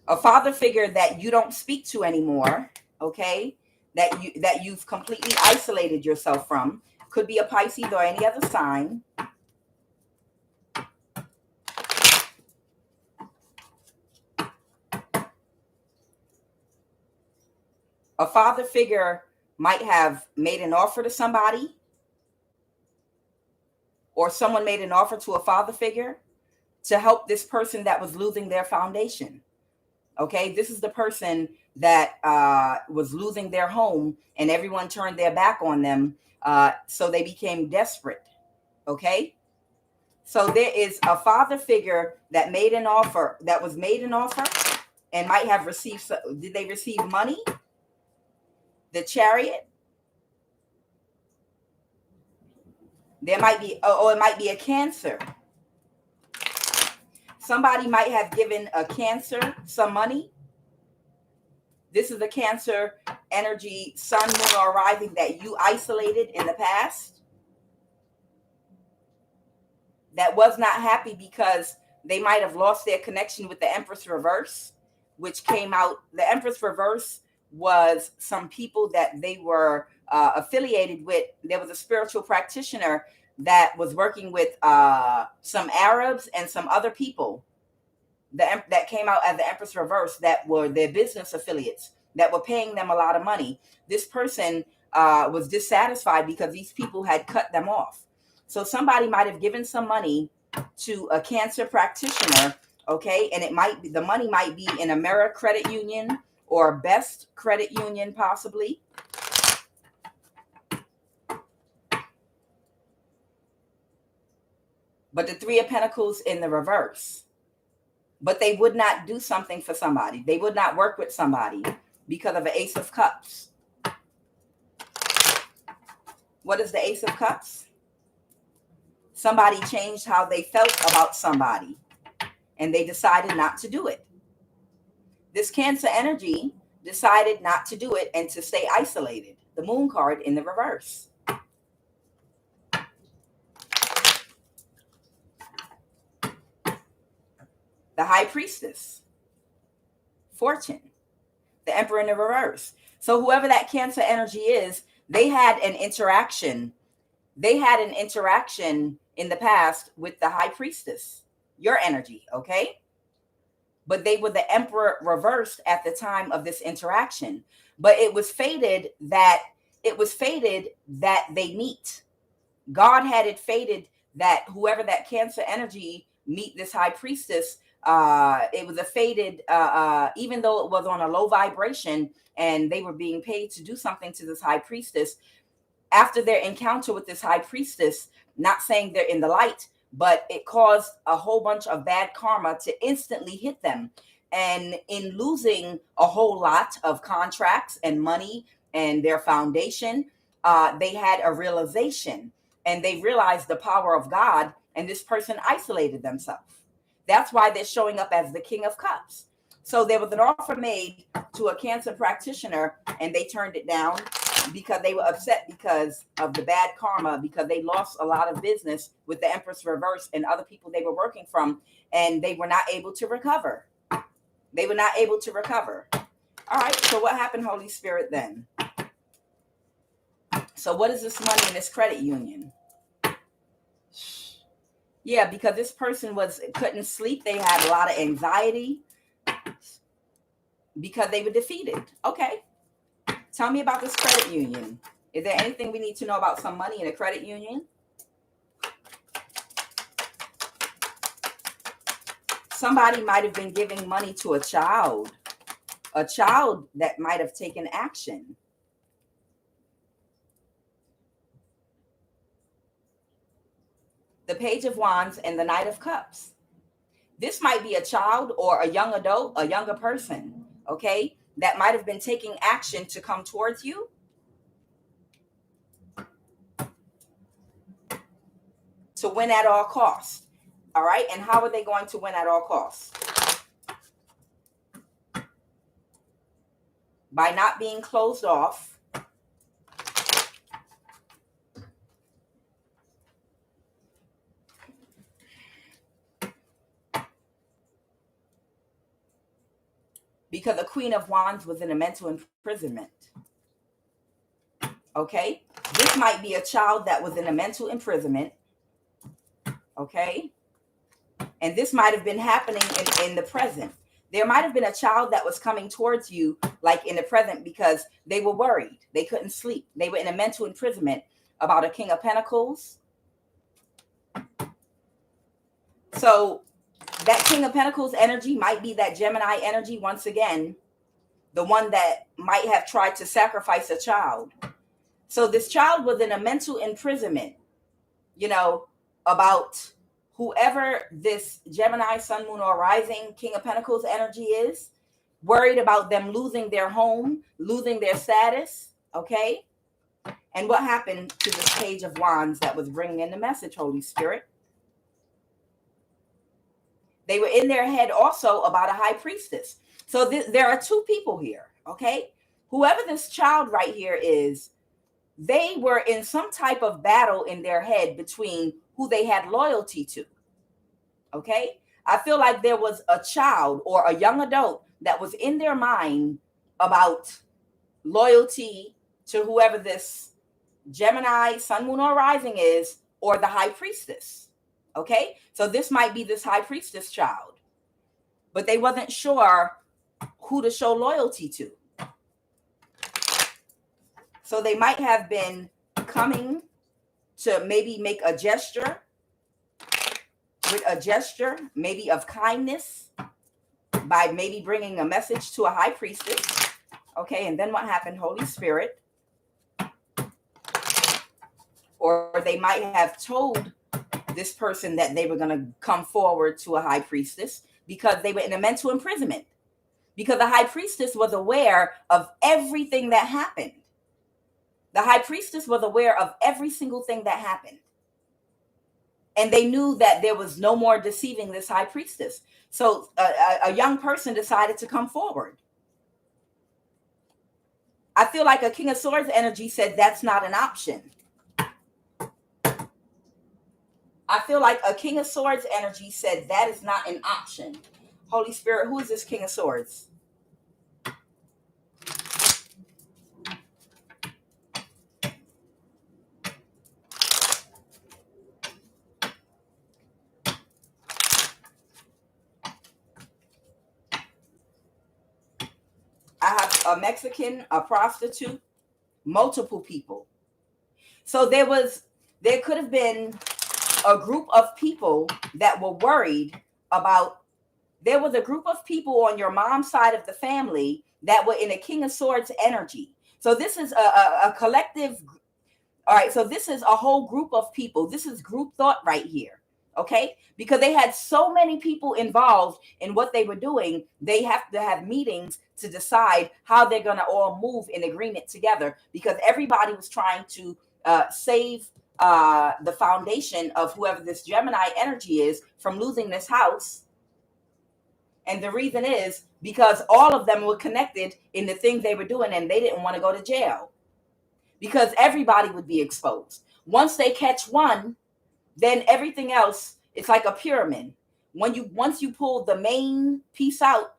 A father figure that you don't speak to anymore, okay? That you've completely isolated yourself from. Could be a Pisces or any other sign. A father figure might have made an offer to somebody, or someone made an offer to a father figure to help this person that was losing their foundation. Okay, this is the person that was losing their home and everyone turned their back on them. So they became desperate. Okay, so there is a father figure that made an offer, and might have received. Did they receive money? The Chariot. There might be, it might be a Cancer. Somebody might have given a Cancer some money. This is the Cancer energy, sun, moon, or rising that you isolated in the past. That was not happy because they might have lost their connection with the Empress reverse, which came out. The Empress reverse was some people that they were affiliated with. There was a spiritual practitioner that was working with some Arabs and some other people that came out as the Empress reverse, that were their business affiliates that were paying them a lot of money. This person was dissatisfied because these people had cut them off. So somebody might have given some money to a Cancer practitioner, okay? And it might be, the money might be in Amera Credit Union or Best Credit Union, possibly. But the Three of Pentacles in the reverse. But they would not do something for somebody. They would not work with somebody because of the Ace of Cups. What is the Ace of Cups? Somebody changed how they felt about somebody, and they decided not to do it. This Cancer energy decided not to do it and to stay isolated. The Moon card in the reverse. The High Priestess. Fortune. The Emperor in the reverse. So whoever that Cancer energy is, they had an interaction. They had an interaction in the past with the High Priestess, your energy, okay? But they were the Emperor reversed at the time of this interaction. but it was fated that they meet. God had it fated that whoever that Cancer energy meet this high priestess, it was a fated, even though it was on a low vibration and they were being paid to do something to this high priestess, after their encounter with this high priestess, not saying they're in the light, but it caused a whole bunch of bad karma to instantly hit them. And in losing a whole lot of contracts and money and their foundation, they had a realization and they realized the power of God, and this person isolated themselves. That's why they're showing up as the King of Cups. So there was an offer made to a Cancer practitioner and they turned it down because they were upset because of the bad karma, because they lost a lot of business with the Empress reverse and other people they were working from, and they were not able to recover. They were not able to recover. All right, so what happened, Holy Spirit, then? So what is this money in this credit union? Yeah, because this person couldn't sleep. They had a lot of anxiety because they were defeated. Okay. Tell me about this credit union. Is there anything we need to know about some money in a credit union? Somebody might have been giving money to a child that might have taken action. The Page of Wands and the Knight of Cups. This might be a child or a young adult, a younger person, okay, that might have been taking action to come towards you. To win at all costs. All right. And how are they going to win at all costs? By not being closed off. Because the Queen of Wands was in a mental imprisonment. Okay. This might be a child that was in a mental imprisonment. Okay. And this might have been happening in the present. There might have been a child that was coming towards you, like in the present, because they were worried. They couldn't sleep. They were in a mental imprisonment about a King of Pentacles. So that King of Pentacles energy might be that Gemini energy once again, the one that might have tried to sacrifice a child. So this child was in a mental imprisonment, about whoever this Gemini, Sun, Moon, or Rising King of Pentacles energy is, worried about them losing their home, losing their status, okay? And what happened to this Page of Wands that was bringing in the message, Holy Spirit? They were in their head also about a high priestess. So there are two people here, okay? Whoever this child right here is, they were in some type of battle in their head between who they had loyalty to, okay? I feel like there was a child or a young adult that was in their mind about loyalty to whoever this Gemini, Sun, Moon, or Rising is, or the high priestess, okay? So this might be this high priestess child, but they wasn't sure who to show loyalty to. So they might have been coming to maybe make a gesture, with a gesture maybe of kindness, by maybe bringing a message to a high priestess. Okay, and then what happened, Holy Spirit? Or they might have told this person that they were going to come forward to a high priestess because they were in a mental imprisonment. Because the high priestess was aware of everything that happened. The high priestess was aware of every single thing that happened. And they knew that there was no more deceiving this high priestess. So a young person decided to come forward. I feel like a King of Swords energy said that's not an option. I feel like a King of Swords energy said that is not an option. Holy Spirit, who is this King of Swords? I have a Mexican, a prostitute, multiple people. So there could have been a group of people that were worried about, there was a group of people on your mom's side of the family that were in a King of Swords energy. So this is a collective. All right. So this is a whole group of people. This is group thought right here. Okay. Because they had so many people involved in what they were doing. They have to have meetings to decide how they're going to all move in agreement together, because everybody was trying to save the foundation of whoever this Gemini energy is from losing this house. And the reason is because all of them were connected in the things they were doing, and they didn't want to go to jail because everybody would be exposed. Once they catch one, then everything else, it's like a pyramid. Once you pull the main piece out,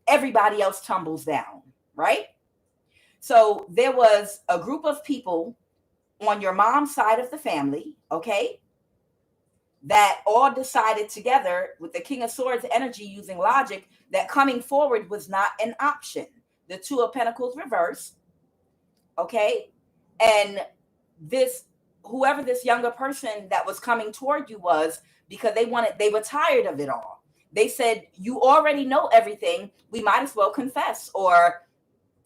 everybody else tumbles down, right? So there was a group of people on your mom's side of the family, okay, that all decided together with the King of Swords energy, using logic, that coming forward was not an option. The Two of Pentacles reverse, okay? And whoever this younger person that was coming toward you was, because they were tired of it all. They said, you already know everything. We might as well confess or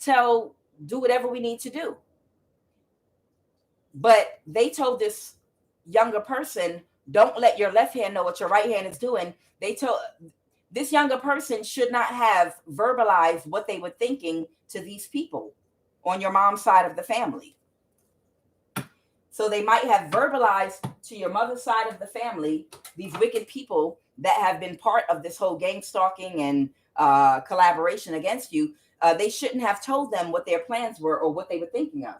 do whatever we need to do. But they told this younger person, don't let your left hand know what your right hand is doing. They told this younger person should not have verbalized what they were thinking to these people on your mom's side of the family. So they might have verbalized to your mother's side of the family, these wicked people that have been part of this whole gang stalking and collaboration against you. They shouldn't have told them what their plans were or what they were thinking of.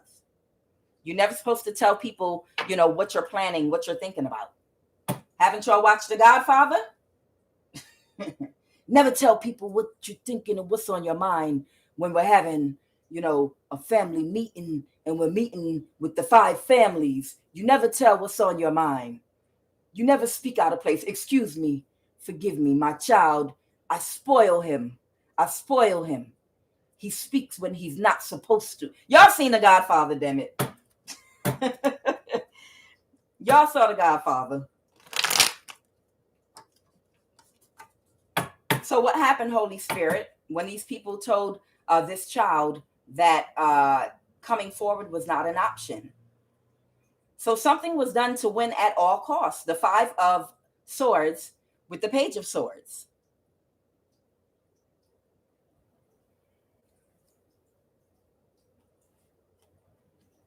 You're never supposed to tell people, what you're planning, what you're thinking about. Haven't y'all watched The Godfather? Never tell people what you're thinking and what's on your mind when we're having, a family meeting and we're meeting with the 5 families. You never tell what's on your mind. You never speak out of place. Excuse me. Forgive me. My child, I spoil him. He speaks when he's not supposed to. Y'all seen The Godfather, damn it. Y'all saw The Godfather. So what happened, Holy Spirit, when these people told this child that coming forward was not an option? So something was done to win at all costs. The 5 of Swords with the Page of Swords.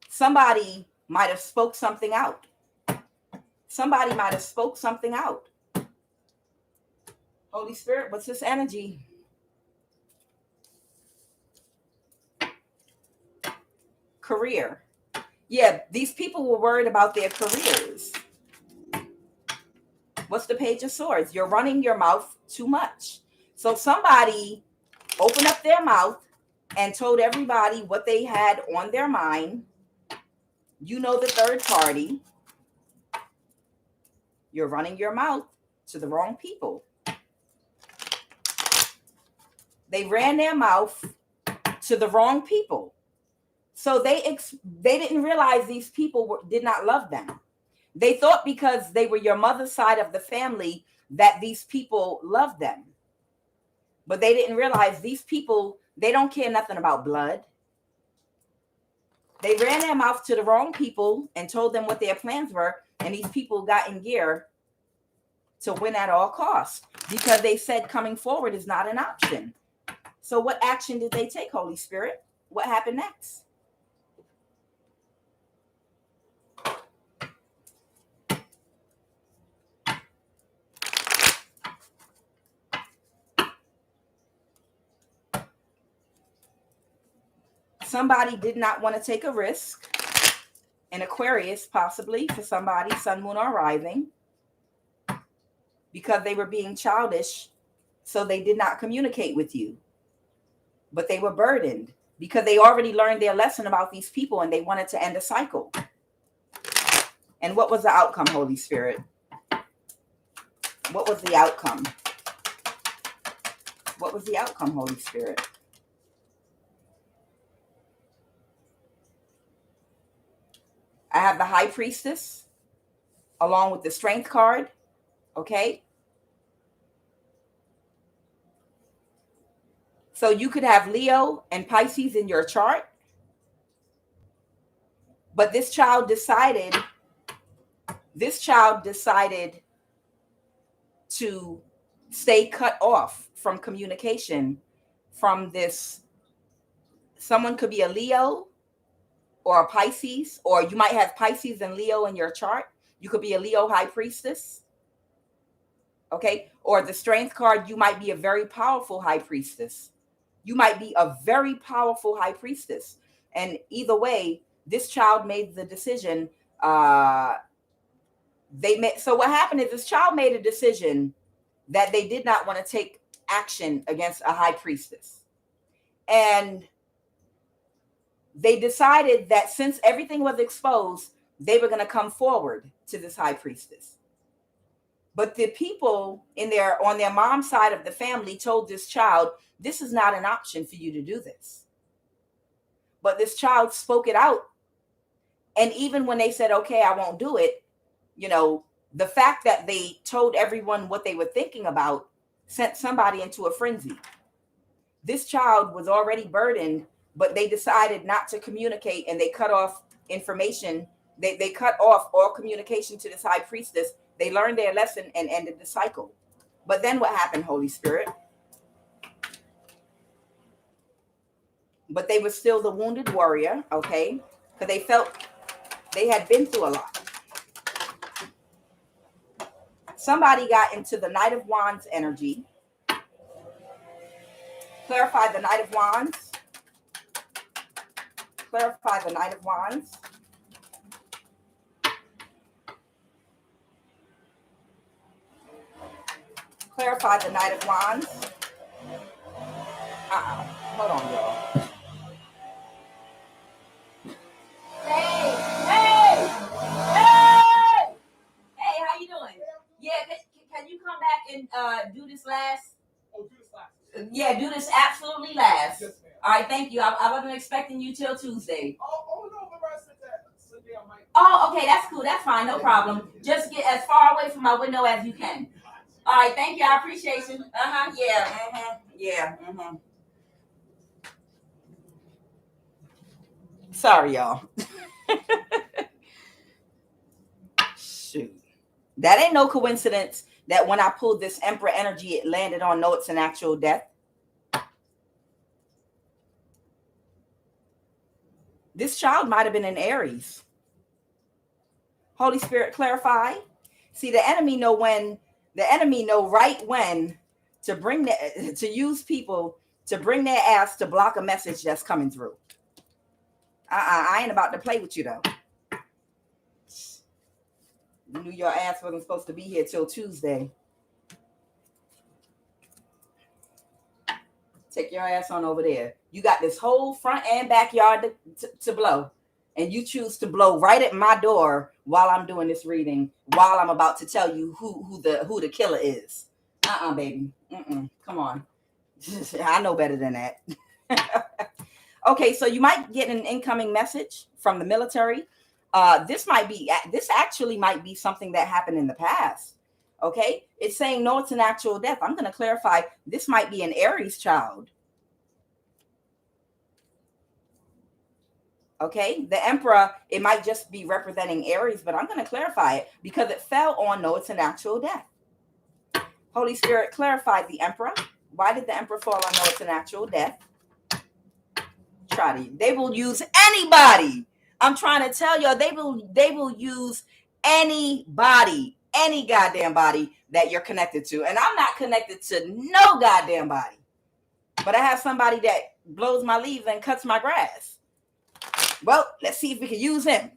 Somebody might have spoke something out. Holy Spirit, what's this energy? Career. Yeah, these people were worried about their careers. What's the Page of Swords? You're running your mouth too much. So somebody opened up their mouth and told everybody what they had on their mind. The third party. You're running your mouth to the wrong people. They ran their mouth to the wrong people. So they didn't realize these people did not love them. They thought because they were your mother's side of the family that these people loved them. But they didn't realize these people, they don't care nothing about blood. They ran their mouth to the wrong people and told them what their plans were. And these people got in gear to win at all costs because they said coming forward is not an option. So what action did they take, Holy Spirit? What happened next? Somebody did not want to take a risk. An Aquarius, possibly, for somebody, Sun, Moon, or Rising, because they were being childish, so they did not communicate with you. But they were burdened because they already learned their lesson about these people and they wanted to end a cycle. And what was the outcome, Holy Spirit? What was the outcome? What was the outcome, Holy Spirit? I have the High Priestess along with the Strength card. Okay. So you could have Leo and Pisces in your chart, but this child decided to stay cut off from communication from this. Someone could be a Leo or a Pisces, or you might have Pisces and Leo in your chart. You could be a Leo High Priestess. Okay. Or the Strength card, you might be a very powerful High Priestess. You might be a very powerful High Priestess. And either way, this child made the decision. So what happened is this child made a decision that they did not want to take action against a High Priestess. And they decided that since everything was exposed, they were going to come forward to this High Priestess. But the people on their mom's side of the family told this child, this is not an option for you to do this. But this child spoke it out. And even when they said, okay, I won't do it, the fact that they told everyone what they were thinking about sent somebody into a frenzy. This child was already burdened, but they decided not to communicate, and they cut off information. They cut off all communication to this High Priestess. They learned their lesson and ended the cycle. But then what happened, Holy Spirit? But they were still the wounded warrior, okay? Because they felt they had been through a lot. Somebody got into the Knight of Wands energy. Clarify the Knight of Wands. Clarify the Knight of Wands. Clarify the Knight of Wands. Hold on, y'all. Hey, how you doing? Yeah, can you come back and do this last? Oh, do this last. Yeah, do this absolutely last. Yes, ma'am. All right, thank you. I wasn't expecting you till Tuesday. Oh no, the rest of that Sunday I might. Oh, okay, that's cool. That's fine, no problem. Just get as far away from my window as you can. All right, thank you. I appreciate you. Yeah. Sorry, y'all. Shoot. That ain't no coincidence that when I pulled this Emperor energy, it landed on No, It's an Actual Death. This child might have been in Aries. Holy Spirit, clarify. See, the enemy know right when to use people to bring their ass to block a message that's coming through. I ain't about to play with you though. You knew your ass wasn't supposed to be here till Tuesday. Take your ass on over there. You got this whole front and backyard to blow. And you choose to blow right at my door while I'm doing this reading, while I'm about to tell you who the killer is. Baby. Come on. I know better than that. Okay, so you might get an incoming message from the military. This actually might be something that happened in the past. Okay, it's saying no, it's an actual death. I'm going to clarify. This might be an Aries child. Okay, the Emperor, it might just be representing Aries, but I'm going to clarify it because it fell on no, it's an actual death. Holy Spirit, clarified the Emperor. Why did the Emperor fall on no, it's an actual death? They will use anybody. I'm trying to tell y'all, they will use anybody, any goddamn body that you're connected to. And I'm not connected to no goddamn body. But I have somebody that blows my leaves and cuts my grass. Well, let's see if we can use him.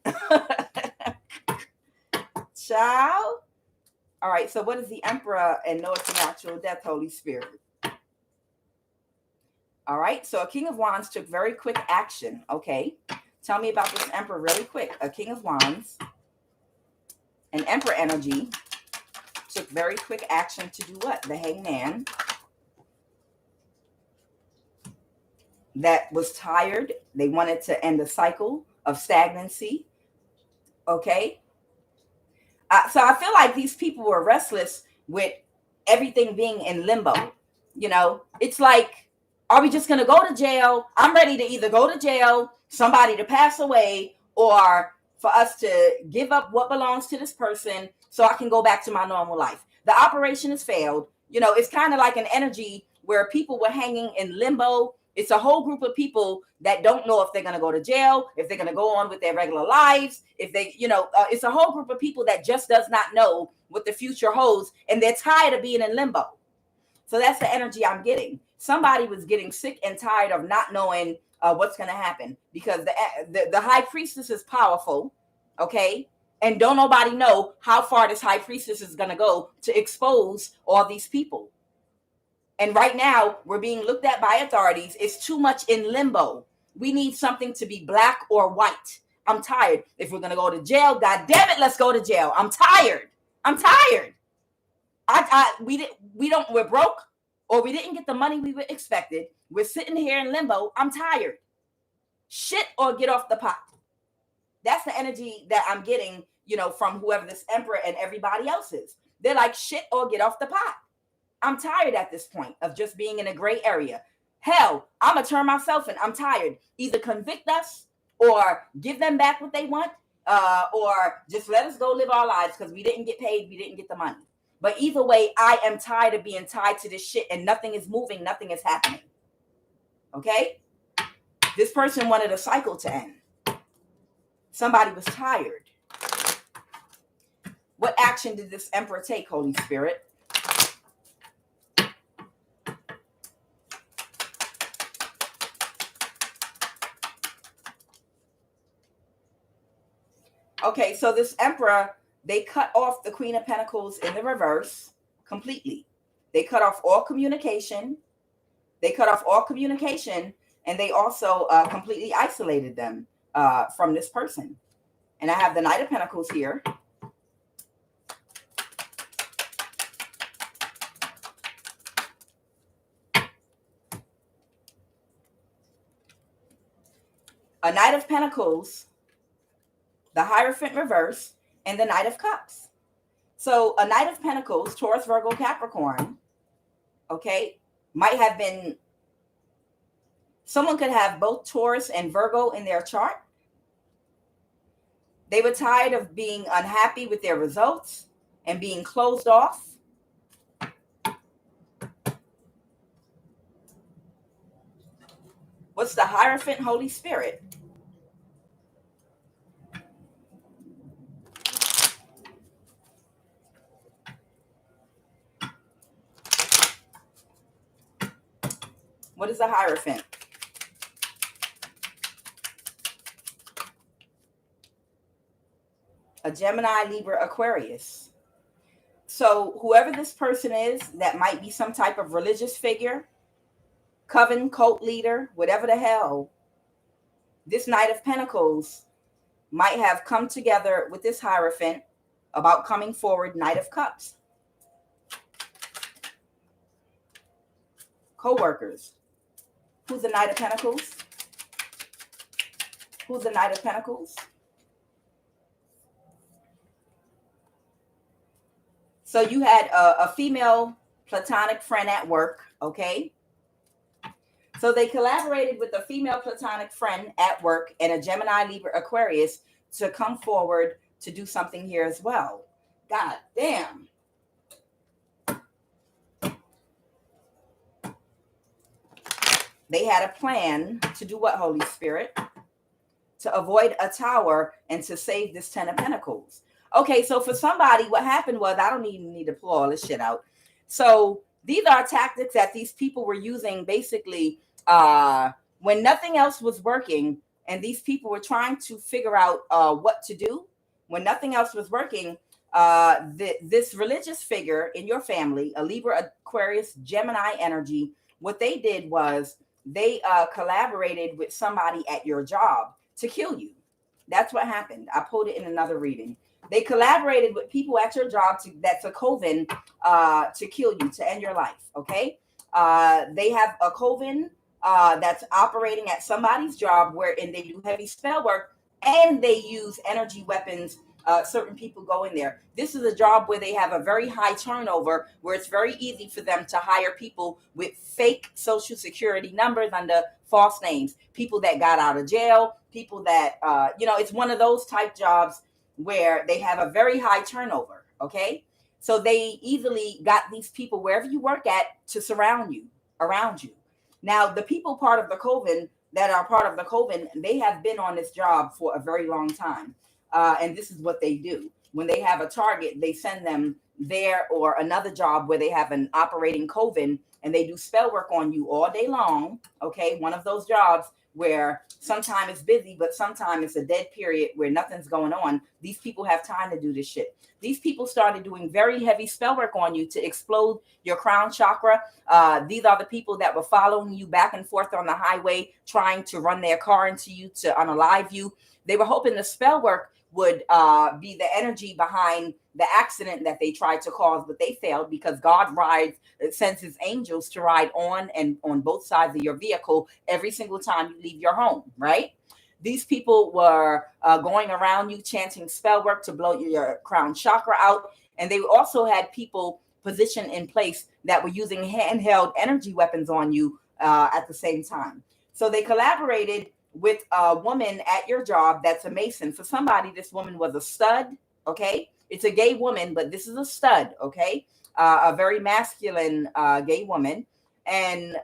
Child. All right, so what is the Emperor and no, it's an actual death, Holy Spirit? All right, so a King of Wands took very quick action. Okay, tell me about this Emperor really quick. A King of Wands, an Emperor energy, took very quick action to do what? The Hangman. That was tired. They wanted to end a cycle of stagnancy. Okay. So I feel like these people were restless with everything being in limbo. It's like, are we just going to go to jail? I'm ready to either go to jail, somebody to pass away, or for us to give up what belongs to this person so I can go back to my normal life. The operation has failed. It's kind of like an energy where people were hanging in limbo. It's a whole group of people that don't know if they're going to go to jail, if they're going to go on with their regular lives, if they, it's a whole group of people that just does not know what the future holds, and they're tired of being in limbo. So that's the energy I'm getting. Somebody was getting sick and tired of not knowing what's going to happen, because the high priestess is powerful, okay? And don't nobody know how far this high priestess is going to go to expose all these people. And right now, we're being looked at by authorities. It's too much in limbo. We need something to be black or white. I'm tired. If we're going to go to jail, God damn it, let's go to jail. I'm tired. We're broke, or we didn't get the money we were expected. We're sitting here in limbo. I'm tired. Shit or get off the pot. That's the energy that I'm getting, from whoever this emperor and everybody else is. They're like, shit or get off the pot. I'm tired at this point of just being in a gray area. Hell, I'm going to turn myself in. I'm tired. Either convict us or give them back what they want, or just let us go live our lives because we didn't get paid. We didn't get the money. But either way, I am tired of being tied to this shit, and nothing is moving. Nothing is happening. Okay? This person wanted a cycle to end. Somebody was tired. What action did this emperor take, Holy Spirit? Okay, so this emperor, they cut off the Queen of Pentacles in the reverse completely. They cut off all communication. And they also completely isolated them from this person. And I have the Knight of Pentacles here. A Knight of Pentacles, the Hierophant reverse, and the Knight of Cups. So a Knight of Pentacles, Taurus, Virgo, Capricorn, okay, might have been, someone could have both Taurus and Virgo in their chart. They were tired of being unhappy with their results and being closed off. What's the Hierophant, Holy Spirit? What is the Hierophant? A Gemini, Libra, Aquarius. So whoever this person is, that might be some type of religious figure, coven, cult leader, whatever the hell, this Knight of Pentacles might have come together with this Hierophant about coming forward. Knight of Cups. Co-workers. Who's the Knight of Pentacles? Who's the Knight of Pentacles? So you had a female platonic friend at work, okay? So they collaborated with a female platonic friend at work and a Gemini, Libra, Aquarius to come forward to do something here as well. God damn. They had a plan to do what, Holy Spirit? To avoid a tower and to save this 10 of Pentacles. Okay, so for somebody, what happened was, I don't even need to pull all this shit out. So these are tactics that these people were using basically when nothing else was working, and these people were trying to figure out what to do. When nothing else was working, this religious figure in your family, a Libra, Aquarius, Gemini energy, what they did was they collaborated with somebody at your job to kill you. That's what happened. I pulled it in another reading. They collaborated with people at your job that's a coven to kill you, to end your life, okay? They have a coven that's operating at somebody's job wherein they do heavy spell work, and they use energy weapons. Certain people go in there. This is a job where they have a very high turnover, where it's very easy for them to hire people with fake social security numbers under false names, people that got out of jail, people that, it's one of those type jobs where they have a very high turnover. Okay. So they easily got these people wherever you work at to surround you, around you. Now, the people part of the Comin that are part of the Comin, they have been on this job for a very long time. And this is what they do. When they have a target, they send them there or another job where they have an operating Comin, and they do spell work on you all day long. Okay. One of those jobs where sometimes it's busy, but sometimes it's a dead period where nothing's going on. These people have time to do this shit. These people started doing very heavy spell work on you to explode your crown chakra. These are the people that were following you back and forth on the highway, trying to run their car into you to unalive you. They were hoping the spell work would be the energy behind the accident that they tried to cause, but they failed because God sends his angels to ride on and on both sides of your vehicle every single time you leave your home, right? These people were going around you chanting spell work to blow your crown chakra out. And they also had people positioned in place that were using handheld energy weapons on you at the same time. So they collaborated with a woman at your job that's a Mason. For somebody, this woman was a stud, okay? It's a gay woman, but this is a stud, okay? A very masculine gay woman. And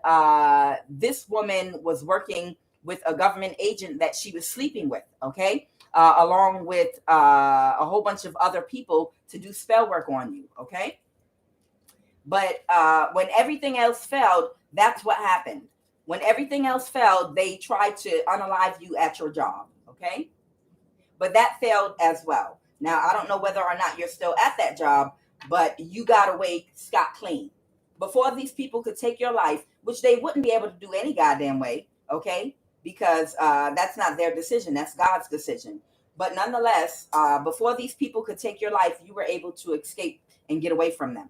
this woman was working with a government agent that she was sleeping with, okay? Along with a whole bunch of other people to do spell work on you, okay? But when everything else failed, that's what happened. When everything else failed, they tried to unalive you at your job, okay? But that failed as well. Now, I don't know whether or not you're still at that job, but you got away scot clean. Before these people could take your life, which they wouldn't be able to do any goddamn way, okay? Because that's not their decision. That's God's decision. But nonetheless, before these people could take your life, you were able to escape and get away from them.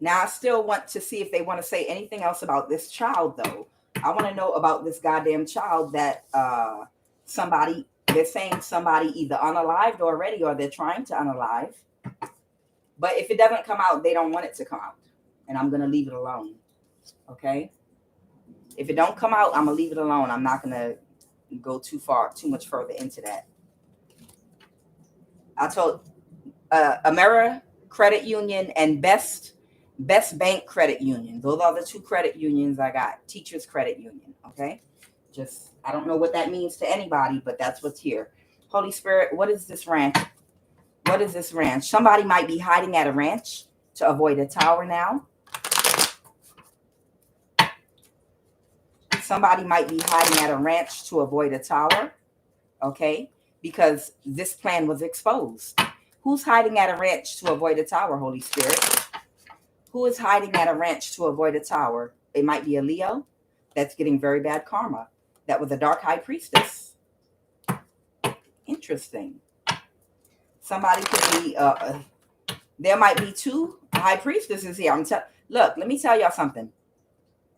Now, I still want to see if they want to say anything else about this child, though. I want to know about this goddamn child that they're saying somebody either unalived already or they're trying to unalive. But if it doesn't come out, they don't want it to come out. And I'm going to leave it alone. Okay? If it don't come out, I'm going to leave it alone. I'm not going to go too much further into that. I told America Credit Union and Best Bank Credit Union. Those are the two credit unions I got. Teachers Credit Union. Okay. Just, I don't know what that means to anybody, but that's what's here. Holy Spirit, what is this ranch? What is this ranch? Somebody might be hiding at a ranch to avoid a tower now. Somebody might be hiding at a ranch to avoid a tower. Okay. Because this plan was exposed. Who's hiding at a ranch to avoid a tower, Holy Spirit? Who is hiding at a ranch to avoid a tower? It might be a Leo that's getting very bad karma. That was a dark high priestess. Interesting. Somebody could be, there might be two high priestesses here. Look, let me tell y'all something.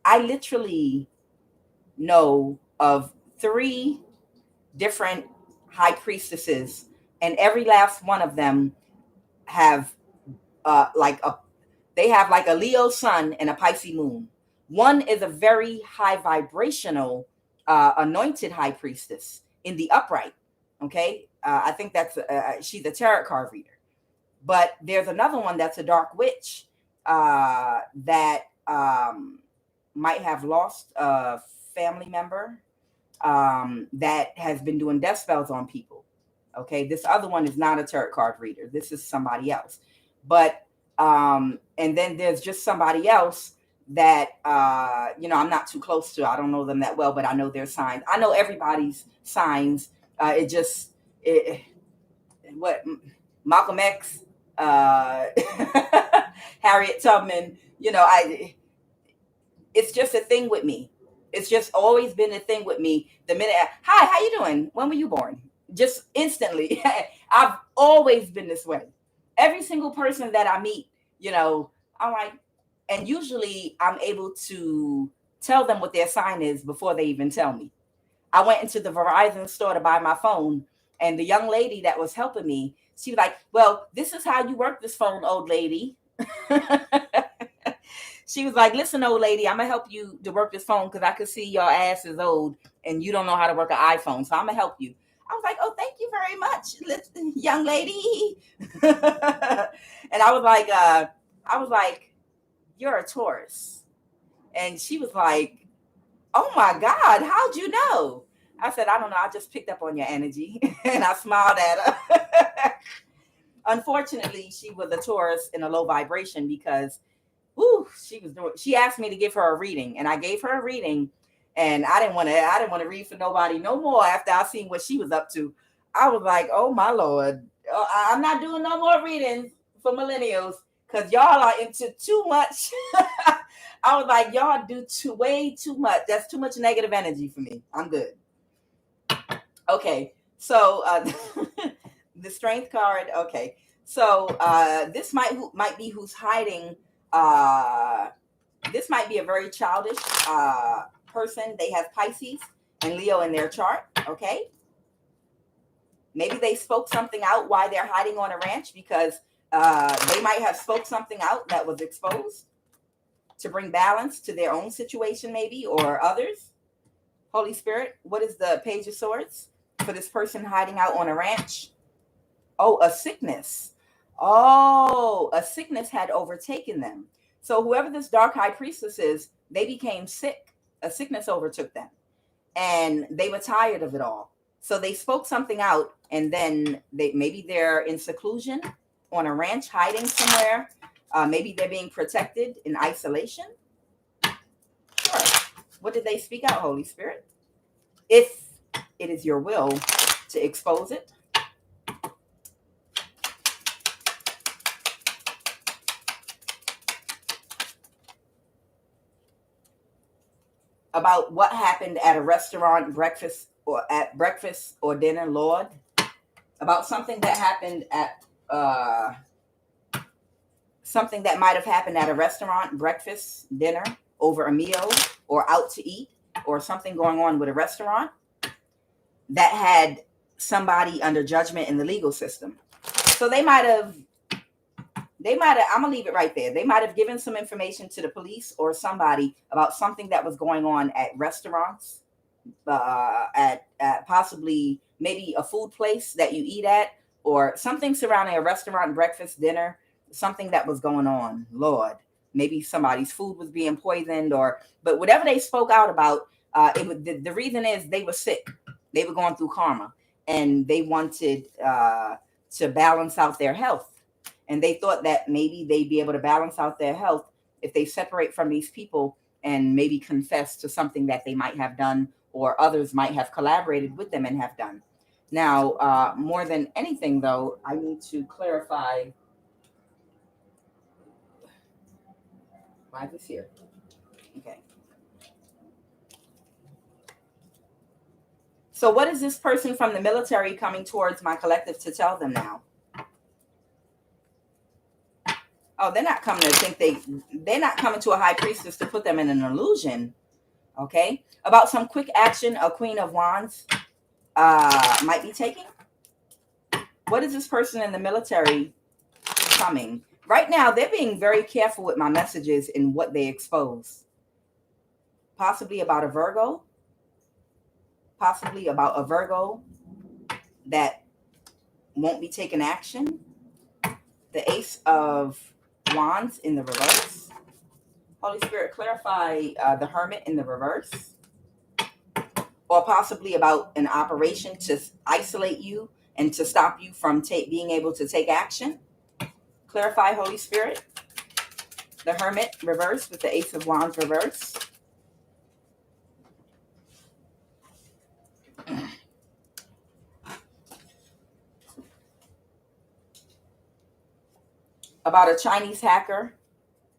I literally know of 3 different high priestesses, and every last one of them have they have like a Leo sun and a Pisces moon. One is a very high vibrational anointed high priestess in the upright. Okay. I think that's she's a tarot card reader. But there's another one that's a dark witch that might have lost a family member that has been doing death spells on people. Okay. This other one is not a tarot card reader. This is somebody else. But and then there's just somebody else that I'm not too close to. I don't know them that well, but I know their signs. I know everybody's signs. What Malcolm X, Harriet Tubman, it's just a thing with me. It's just always been a thing with me. The minute, hi, how you doing? When were you born? Just instantly. I've always been this way. Every single person that I meet, I'm like, and usually I'm able to tell them what their sign is before they even tell me. I went into the Verizon store to buy my phone, and the young lady that was helping me, she was like, "Well, this is how you work this phone, old lady." She was like, "Listen, old lady, I'm gonna help you to work this phone because I could see your ass is old and you don't know how to work an iPhone, so I'm gonna help you." I was like, "Oh, thank you very much, young lady." And I was like, "You're a Taurus," and she was like, "Oh my God, how'd you know?" I said, "I don't know. I just picked up on your energy." And I smiled at her. Unfortunately, she was a Taurus in a low vibration because she asked me to give her a reading, and I gave her a reading, and I didn't want to read for nobody no more after I seen what she was up to. I was like, "Oh my Lord, I'm not doing no more readings for millennials because y'all are into too much." I was like, "Y'all do way too much. That's too much negative energy for me. I'm good." Okay, so the strength card. Okay, so this might be who's hiding. Uh, this might be a very childish person. They have Pisces and Leo in their chart. Okay, maybe they spoke something out why they're hiding on a ranch because they might have spoke something out that was exposed to bring balance to their own situation, maybe, or others. Holy Spirit, what is the Page of Swords for this person hiding out on a ranch? Oh, a sickness. Oh, a sickness had overtaken them. So whoever this dark high priestess is, they became sick. A sickness overtook them. And they were tired of it all. So they spoke something out, and then they're in seclusion on a ranch, hiding somewhere. Maybe they're being protected in isolation. Sure. What did they speak out, Holy Spirit? If it is your will to expose it. About what happened at a restaurant, breakfast or dinner, Lord. About something that happened at something that might have happened at a restaurant, breakfast, dinner, over a meal, or out to eat, or something going on with a restaurant that had somebody under judgment in the legal system. So they might have, I'm gonna leave it right there. They might have given some information to the police or somebody about something that was going on at restaurants, at possibly maybe a food place that you eat at, or something surrounding a restaurant, breakfast, dinner, something that was going on. Lord, maybe somebody's food was being poisoned, but whatever they spoke out about, the reason is they were sick. They were going through karma, and they wanted to balance out their health. And they thought that maybe they'd be able to balance out their health if they separate from these people and maybe confess to something that they might have done or others might have collaborated with them and have done. Now, more than anything, though, I need to clarify. Why is this here? Okay. So, what is this person from the military coming towards my collective to tell them now? Oh, they're not coming to they're not coming to a high priestess to put them in an illusion. Okay. About some quick action a Queen of Wands might be taking. What is this person in the military coming? Right now, they're being very careful with my messages and what they expose. Possibly about a Virgo. Possibly about a Virgo that won't be taking action. The Ace of Wands in the reverse. Holy Spirit, clarify the Hermit in the reverse. Or possibly about an operation to isolate you and to stop you from being able to take action. Clarify, Holy Spirit. The Hermit reverse with the Ace of Wands reverse. About a Chinese hacker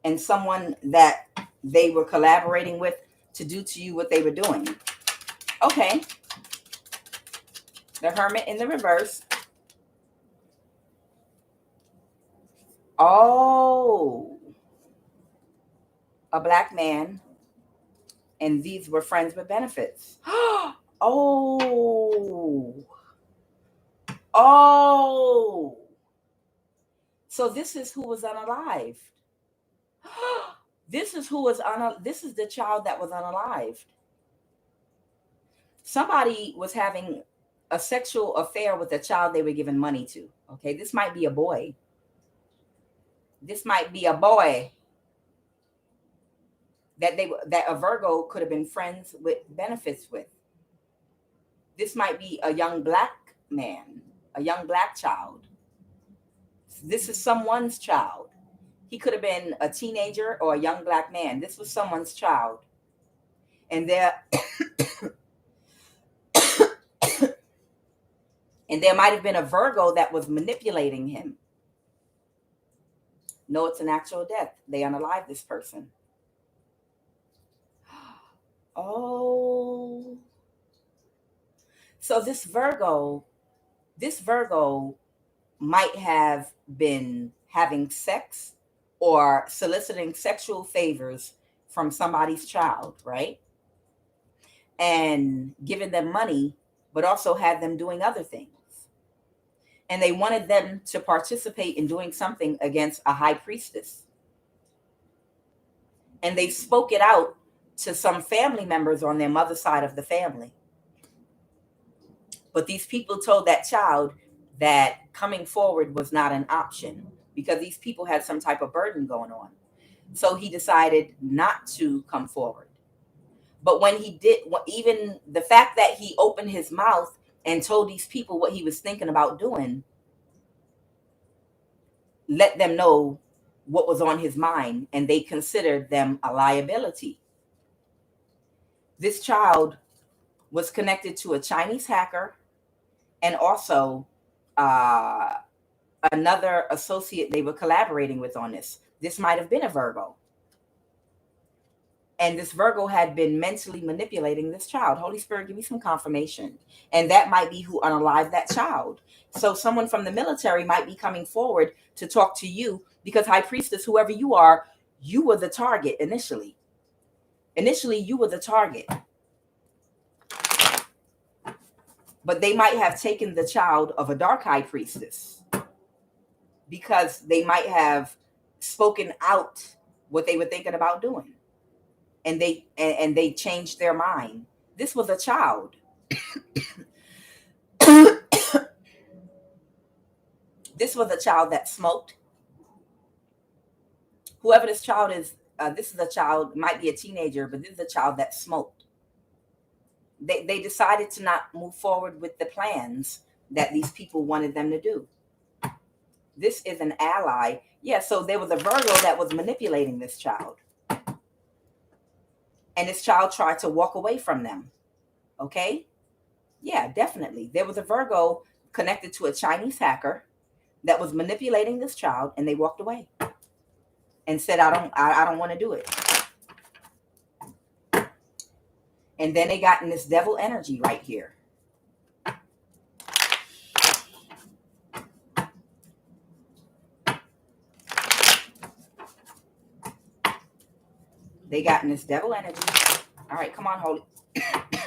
and someone that they were collaborating with to do to you what they were doing. Okay. The Hermit in the reverse. Oh, a black man, and these were friends with benefits. Oh, oh. So this is who was unalived. This is the child that was unalived. Somebody was having a sexual affair with a child they were giving money to. Okay, this might be a boy. This might be a boy that a Virgo could have been friends with benefits with. This might be a young black man, a young black child. This is someone's child. He could have been a teenager or a young black man. This was someone's child. And there might have been a Virgo that was manipulating him. No, it's an actual death. They unalive this person. Oh. So this Virgo might have been having sex or soliciting sexual favors from somebody's child, right? And giving them money, but also had them doing other things. And they wanted them to participate in doing something against a high priestess. And they spoke it out to some family members on their mother's side of the family. But these people told that child that coming forward was not an option because these people had some type of burden going on. So he decided not to come forward. But when he did, even the fact that he opened his mouth and told these people what he was thinking about doing, let them know what was on his mind, and they considered them a liability. This child was connected to a Chinese hacker and also another associate they were collaborating with on this. This might have been a Virgo. And this Virgo had been mentally manipulating this child. Holy Spirit, give me some confirmation. And that might be who unalived that child. So someone from the military might be coming forward to talk to you because High Priestess, whoever you are, you were the target initially. Initially, you were the target. But they might have taken the child of a dark High Priestess because they might have spoken out what they were thinking about doing. And they changed their mind. This was a child. This was a child that smoked. Whoever this child is, this is a child, might be a teenager, but this is a child that smoked. They decided to not move forward with the plans that these people wanted them to do. This is an ally. Yeah, so there was a Virgo that was manipulating this child. And this child tried to walk away from them. Okay? Yeah, definitely. There was a Virgo connected to a Chinese hacker that was manipulating this child, and they walked away and said, I don't want to do it. And then they got in this devil energy right here. They got in this devil energy. All right, come on,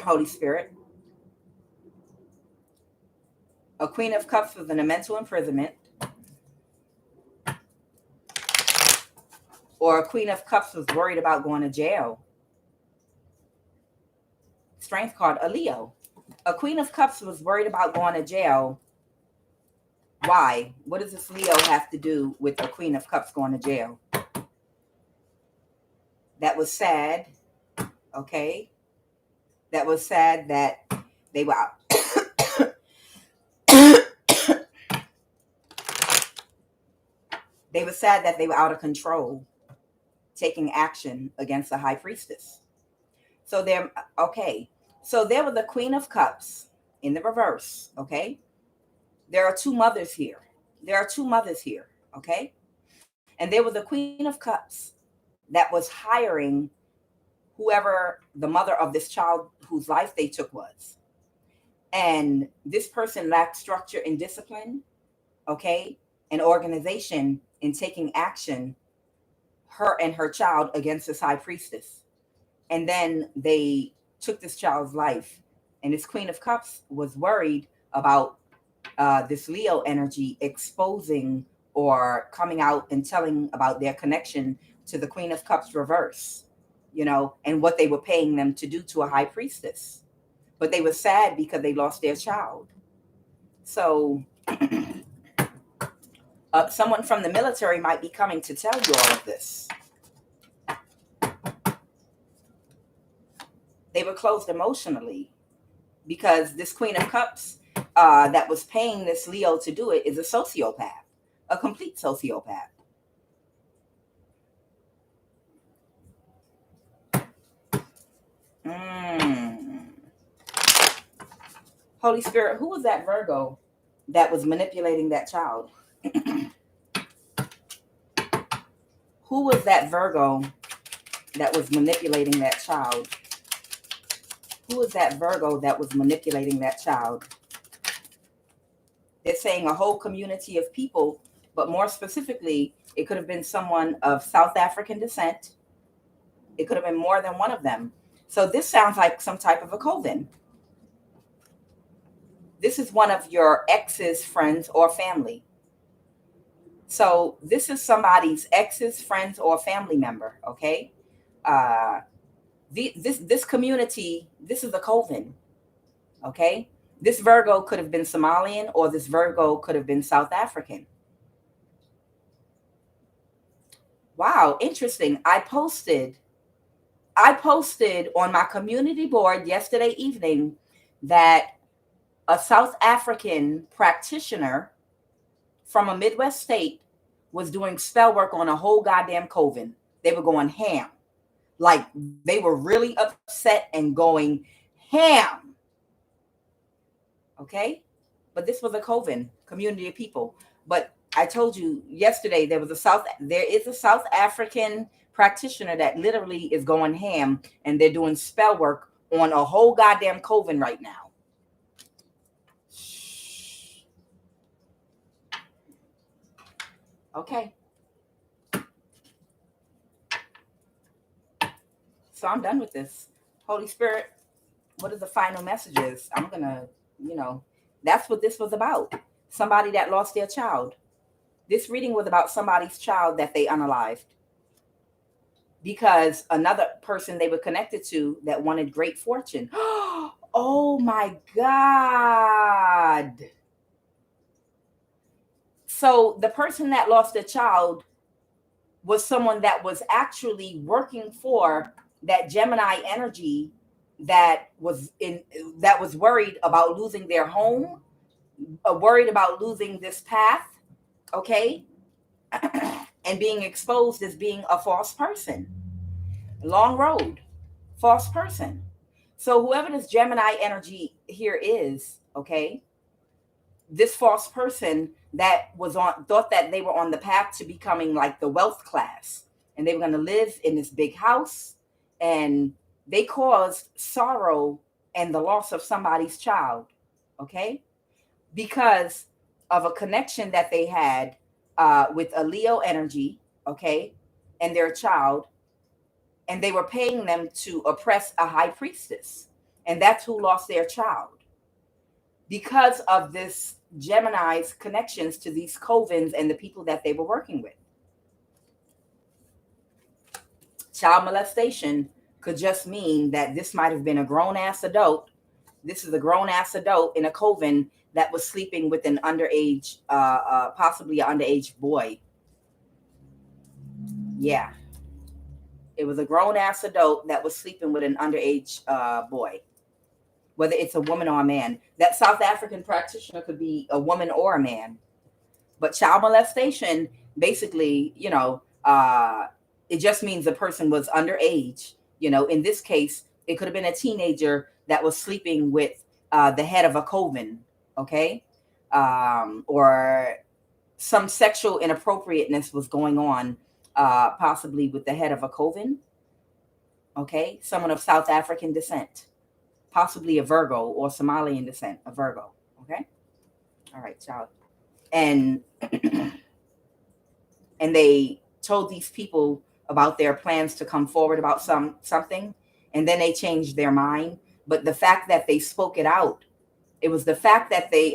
Holy Spirit. A Queen of Cups was in a mental imprisonment. Or a Queen of Cups was worried about going to jail. Strength card, a Leo. A Queen of Cups was worried about going to jail. Why? What does this Leo have to do with a Queen of Cups going to jail? That was sad. Okay. That was sad that they were out. They were sad that they were out of control, taking action against the High Priestess. So there, okay. So there was the Queen of Cups in the reverse. Okay. There are two mothers here. Okay. And there was the Queen of Cups that was hiring whoever the mother of this child whose life they took was. And this person lacked structure and discipline. Okay. an organization in taking action, her and her child, against this high priestess. And then they took this child's life. And this Queen of Cups was worried about this Leo energy exposing or coming out and telling about their connection to the Queen of Cups reverse, and what they were paying them to do to a high priestess. But they were sad because they lost their child. So someone from the military might be coming to tell you all of this. They were closed emotionally because this Queen of Cups that was paying this Leo to do it is a sociopath, a complete sociopath. Holy Spirit, who was that Virgo that was manipulating that child? Who was that Virgo that was manipulating that child? Who was that Virgo that was manipulating that child? They're saying a whole community of people, but more specifically, it could have been someone of South African descent. It could have been more than one of them. So this sounds like some type of a coven. This is one of your ex's friends or family. So this is somebody's ex's friends or family member, okay? This community, this is a coven, okay? This Virgo could have been Somalian, or this Virgo could have been South African. Wow, interesting. I posted on my community board yesterday evening that a South African practitioner from a Midwest state was doing spell work on a whole goddamn coven. They were going ham. Like, they were really upset and going ham. Okay? But this was a coven, community of people. But I told you yesterday there is a South African practitioner that literally is going ham, and they're doing spell work on a whole goddamn coven right now. Okay. So I'm done with this. Holy Spirit, what are the final messages? I'm going to, that's what this was about. Somebody that lost their child. This reading was about somebody's child that they unalived. Because another person they were connected to that wanted great fortune. Oh my God. So the person that lost their child was someone that was actually working for that Gemini energy that was worried about losing their home, worried about losing this path, okay? And being exposed as being a false person. Long road, false person. So whoever this Gemini energy here is, okay, this false person that thought that they were on the path to becoming like the wealth class, and they were going to live in this big house, and they caused sorrow and the loss of somebody's child, okay, because of a connection that they had with a Leo energy, okay, and their child, and they were paying them to oppress a high priestess, and that's who lost their child. Because of this Gemini's connections to these covens and the people that they were working with. Child molestation could just mean that this might have been a grown-ass adult. This is a grown-ass adult in a coven that was sleeping with an underage, possibly an underage boy. Yeah. It was a grown-ass adult that was sleeping with an underage boy. Whether it's a woman or a man. That South African practitioner could be a woman or a man. But child molestation, basically, it just means the person was underage. In this case, it could have been a teenager that was sleeping with the head of a coven, okay? Or some sexual inappropriateness was going on, possibly with the head of a coven, okay? Someone of South African descent. Possibly a Virgo or Somalian descent, a Virgo. Okay. All right, child. and and they told these people about their plans to come forward about something, and then they changed their mind. But the fact that they spoke it out, it was the fact that they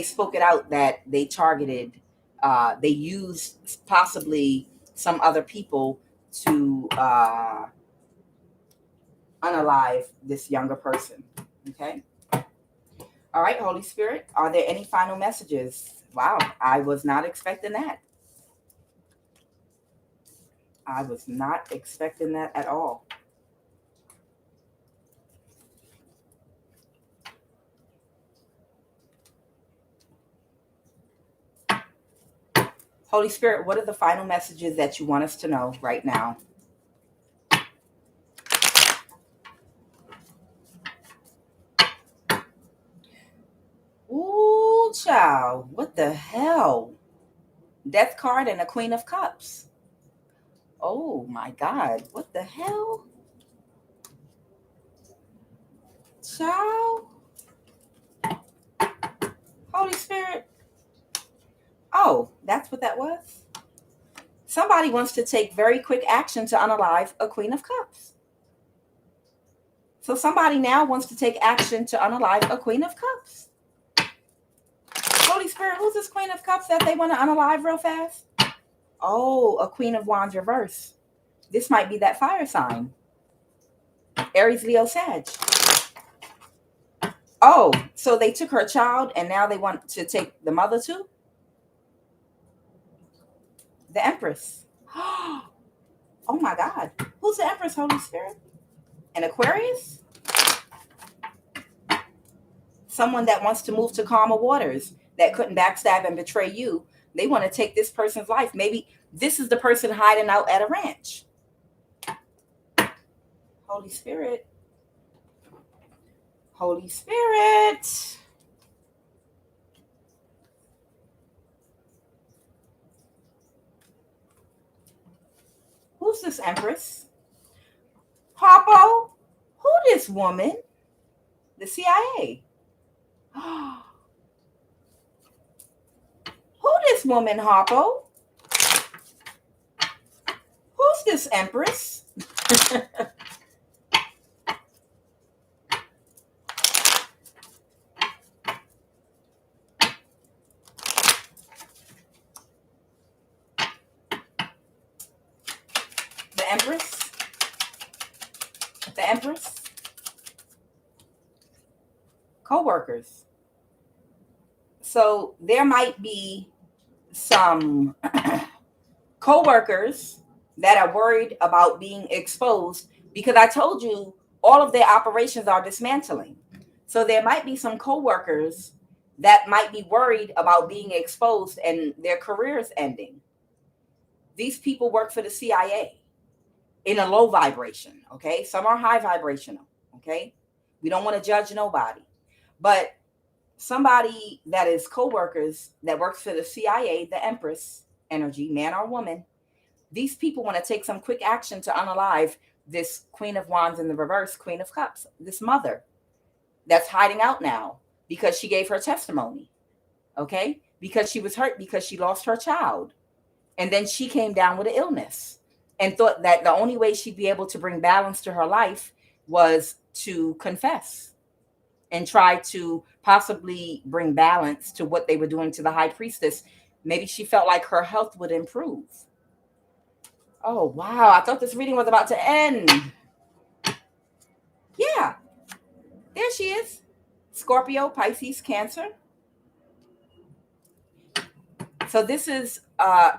spoke it out that they targeted, they used possibly some other people to unalive this younger person. Okay. All right, Holy Spirit, are there any final messages? Wow, I was not expecting that. I was not expecting that at all. Holy Spirit, what are the final messages that you want us to know right now? Ooh, child, what the hell? Death card and a Queen of Cups. Oh my God, what the hell? Child, Holy Spirit. Oh, that's what that was? Somebody wants to take very quick action to unalive a Queen of Cups. So somebody now wants to take action to unalive a Queen of Cups. Holy Spirit, who's this Queen of Cups that they want to unalive real fast? Oh, a Queen of Wands reverse. This might be that fire sign. Aries, Leo, Sag. Oh, so they took her child and now they want to take the mother too? The Empress. Oh my God. Who's the Empress, Holy Spirit? An Aquarius? Someone that wants to move to calmer waters, that couldn't backstab and betray you. They want to take this person's life. Maybe this is the person hiding out at a ranch. Holy Spirit. Holy Spirit. Who's this Empress? Harpo? Who this woman? The CIA. Who this woman, Harpo? Who's this Empress? The Empress? The Empress? Co-workers. So there might be some co-workers that are worried about being exposed, because I told you all of their operations are dismantling. So there might be some co-workers that might be worried about being exposed and their careers ending. These people work for the CIA in a low vibration, okay? Some are high vibrational, okay? We don't want to judge nobody. But somebody that is co-workers that works for the CIA, the Empress energy, man or woman, these people want to take some quick action to unalive this Queen of Wands in the reverse, Queen of Cups, this mother that's hiding out now because she gave her testimony, okay? Because she was hurt because she lost her child. And then she came down with an illness and thought that the only way she'd be able to bring balance to her life was to confess and try to possibly bring balance to what they were doing to the high priestess. Maybe she felt like her health would improve. Oh, wow. I thought this reading was about to end. Yeah, there she is. Scorpio, Pisces, Cancer. So this is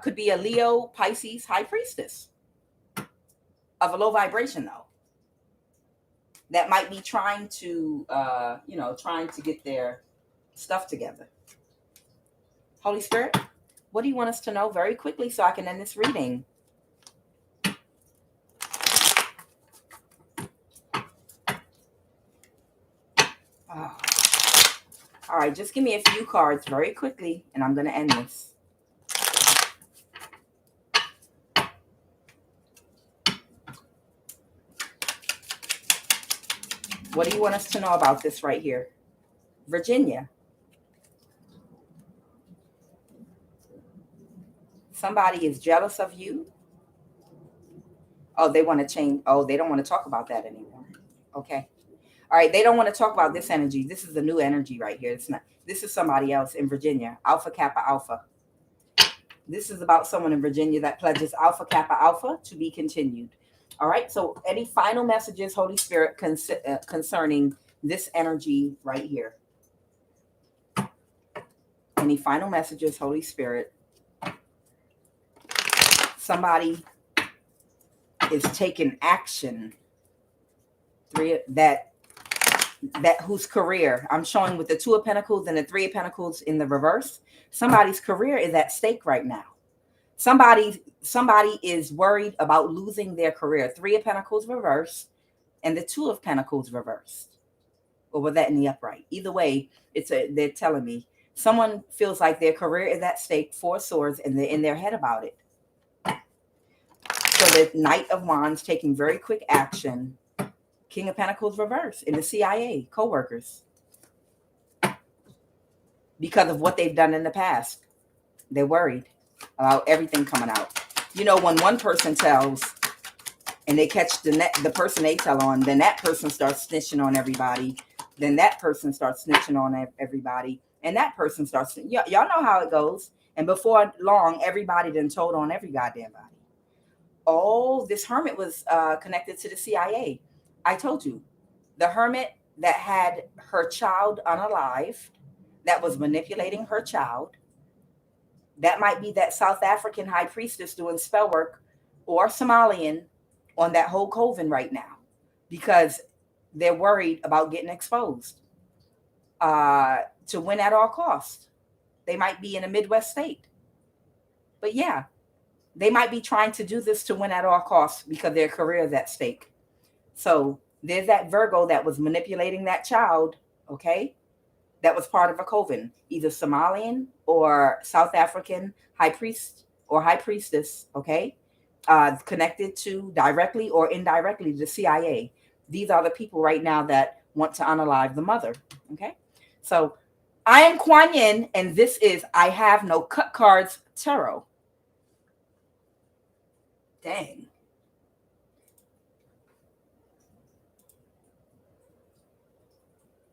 could be a Leo, Pisces, high priestess of a low vibration, though, that might be trying to trying to get their stuff together. Holy Spirit, what do you want us to know very quickly so I can end this reading? Oh. All right, just give me a few cards very quickly and I'm going to end this. What do you want us to know about this right here? Virginia. Somebody is jealous of you. Oh, they want to change. Oh, they don't want to talk about that anymore. Okay. All right. They don't want to talk about this energy. This is the new energy right here. It's not. This is somebody else in Virginia. Alpha Kappa Alpha. This is about someone in Virginia that pledges Alpha Kappa Alpha to be continued. All right. So, any final messages, Holy Spirit, concerning this energy right here? Any final messages, Holy Spirit? Somebody is taking action. That whose career I'm showing with the Two of Pentacles and the Three of Pentacles in the reverse. Somebody's career is at stake right now. Somebody is worried about losing their career. Three of Pentacles reversed and the Two of Pentacles reversed, or with that in the upright. Either way, they're telling me someone feels like their career is at stake. Four of Swords, and they're in their head about it. So the Knight of Wands taking very quick action. King of Pentacles reverse in the CIA, co-workers. Because of what they've done in the past. They're worried about everything coming out. You know, when one person tells and they catch the person they tell on, then that person starts snitching on everybody. Then that person starts snitching on everybody. And that person starts, y'all know how it goes. And before long, everybody done told on every goddamn body. Oh, this hermit was connected to the CIA. I told you, the hermit that had her child unalived, that was manipulating her child, that might be that South African high priestess doing spell work, or Somalian on that whole coven right now, because they're worried about getting exposed to win at all costs. They might be in a Midwest state. But yeah, they might be trying to do this to win at all costs because their career is at stake. So there's that Virgo that was manipulating that child, okay? That was part of a coven, either Somalian or South African high priest or high priestess, okay? Connected to directly or indirectly the CIA. These are the people right now that want to unalive the mother, okay? So I am Kuan Yin, and this is I Have No Cut Cards Tarot. Dang.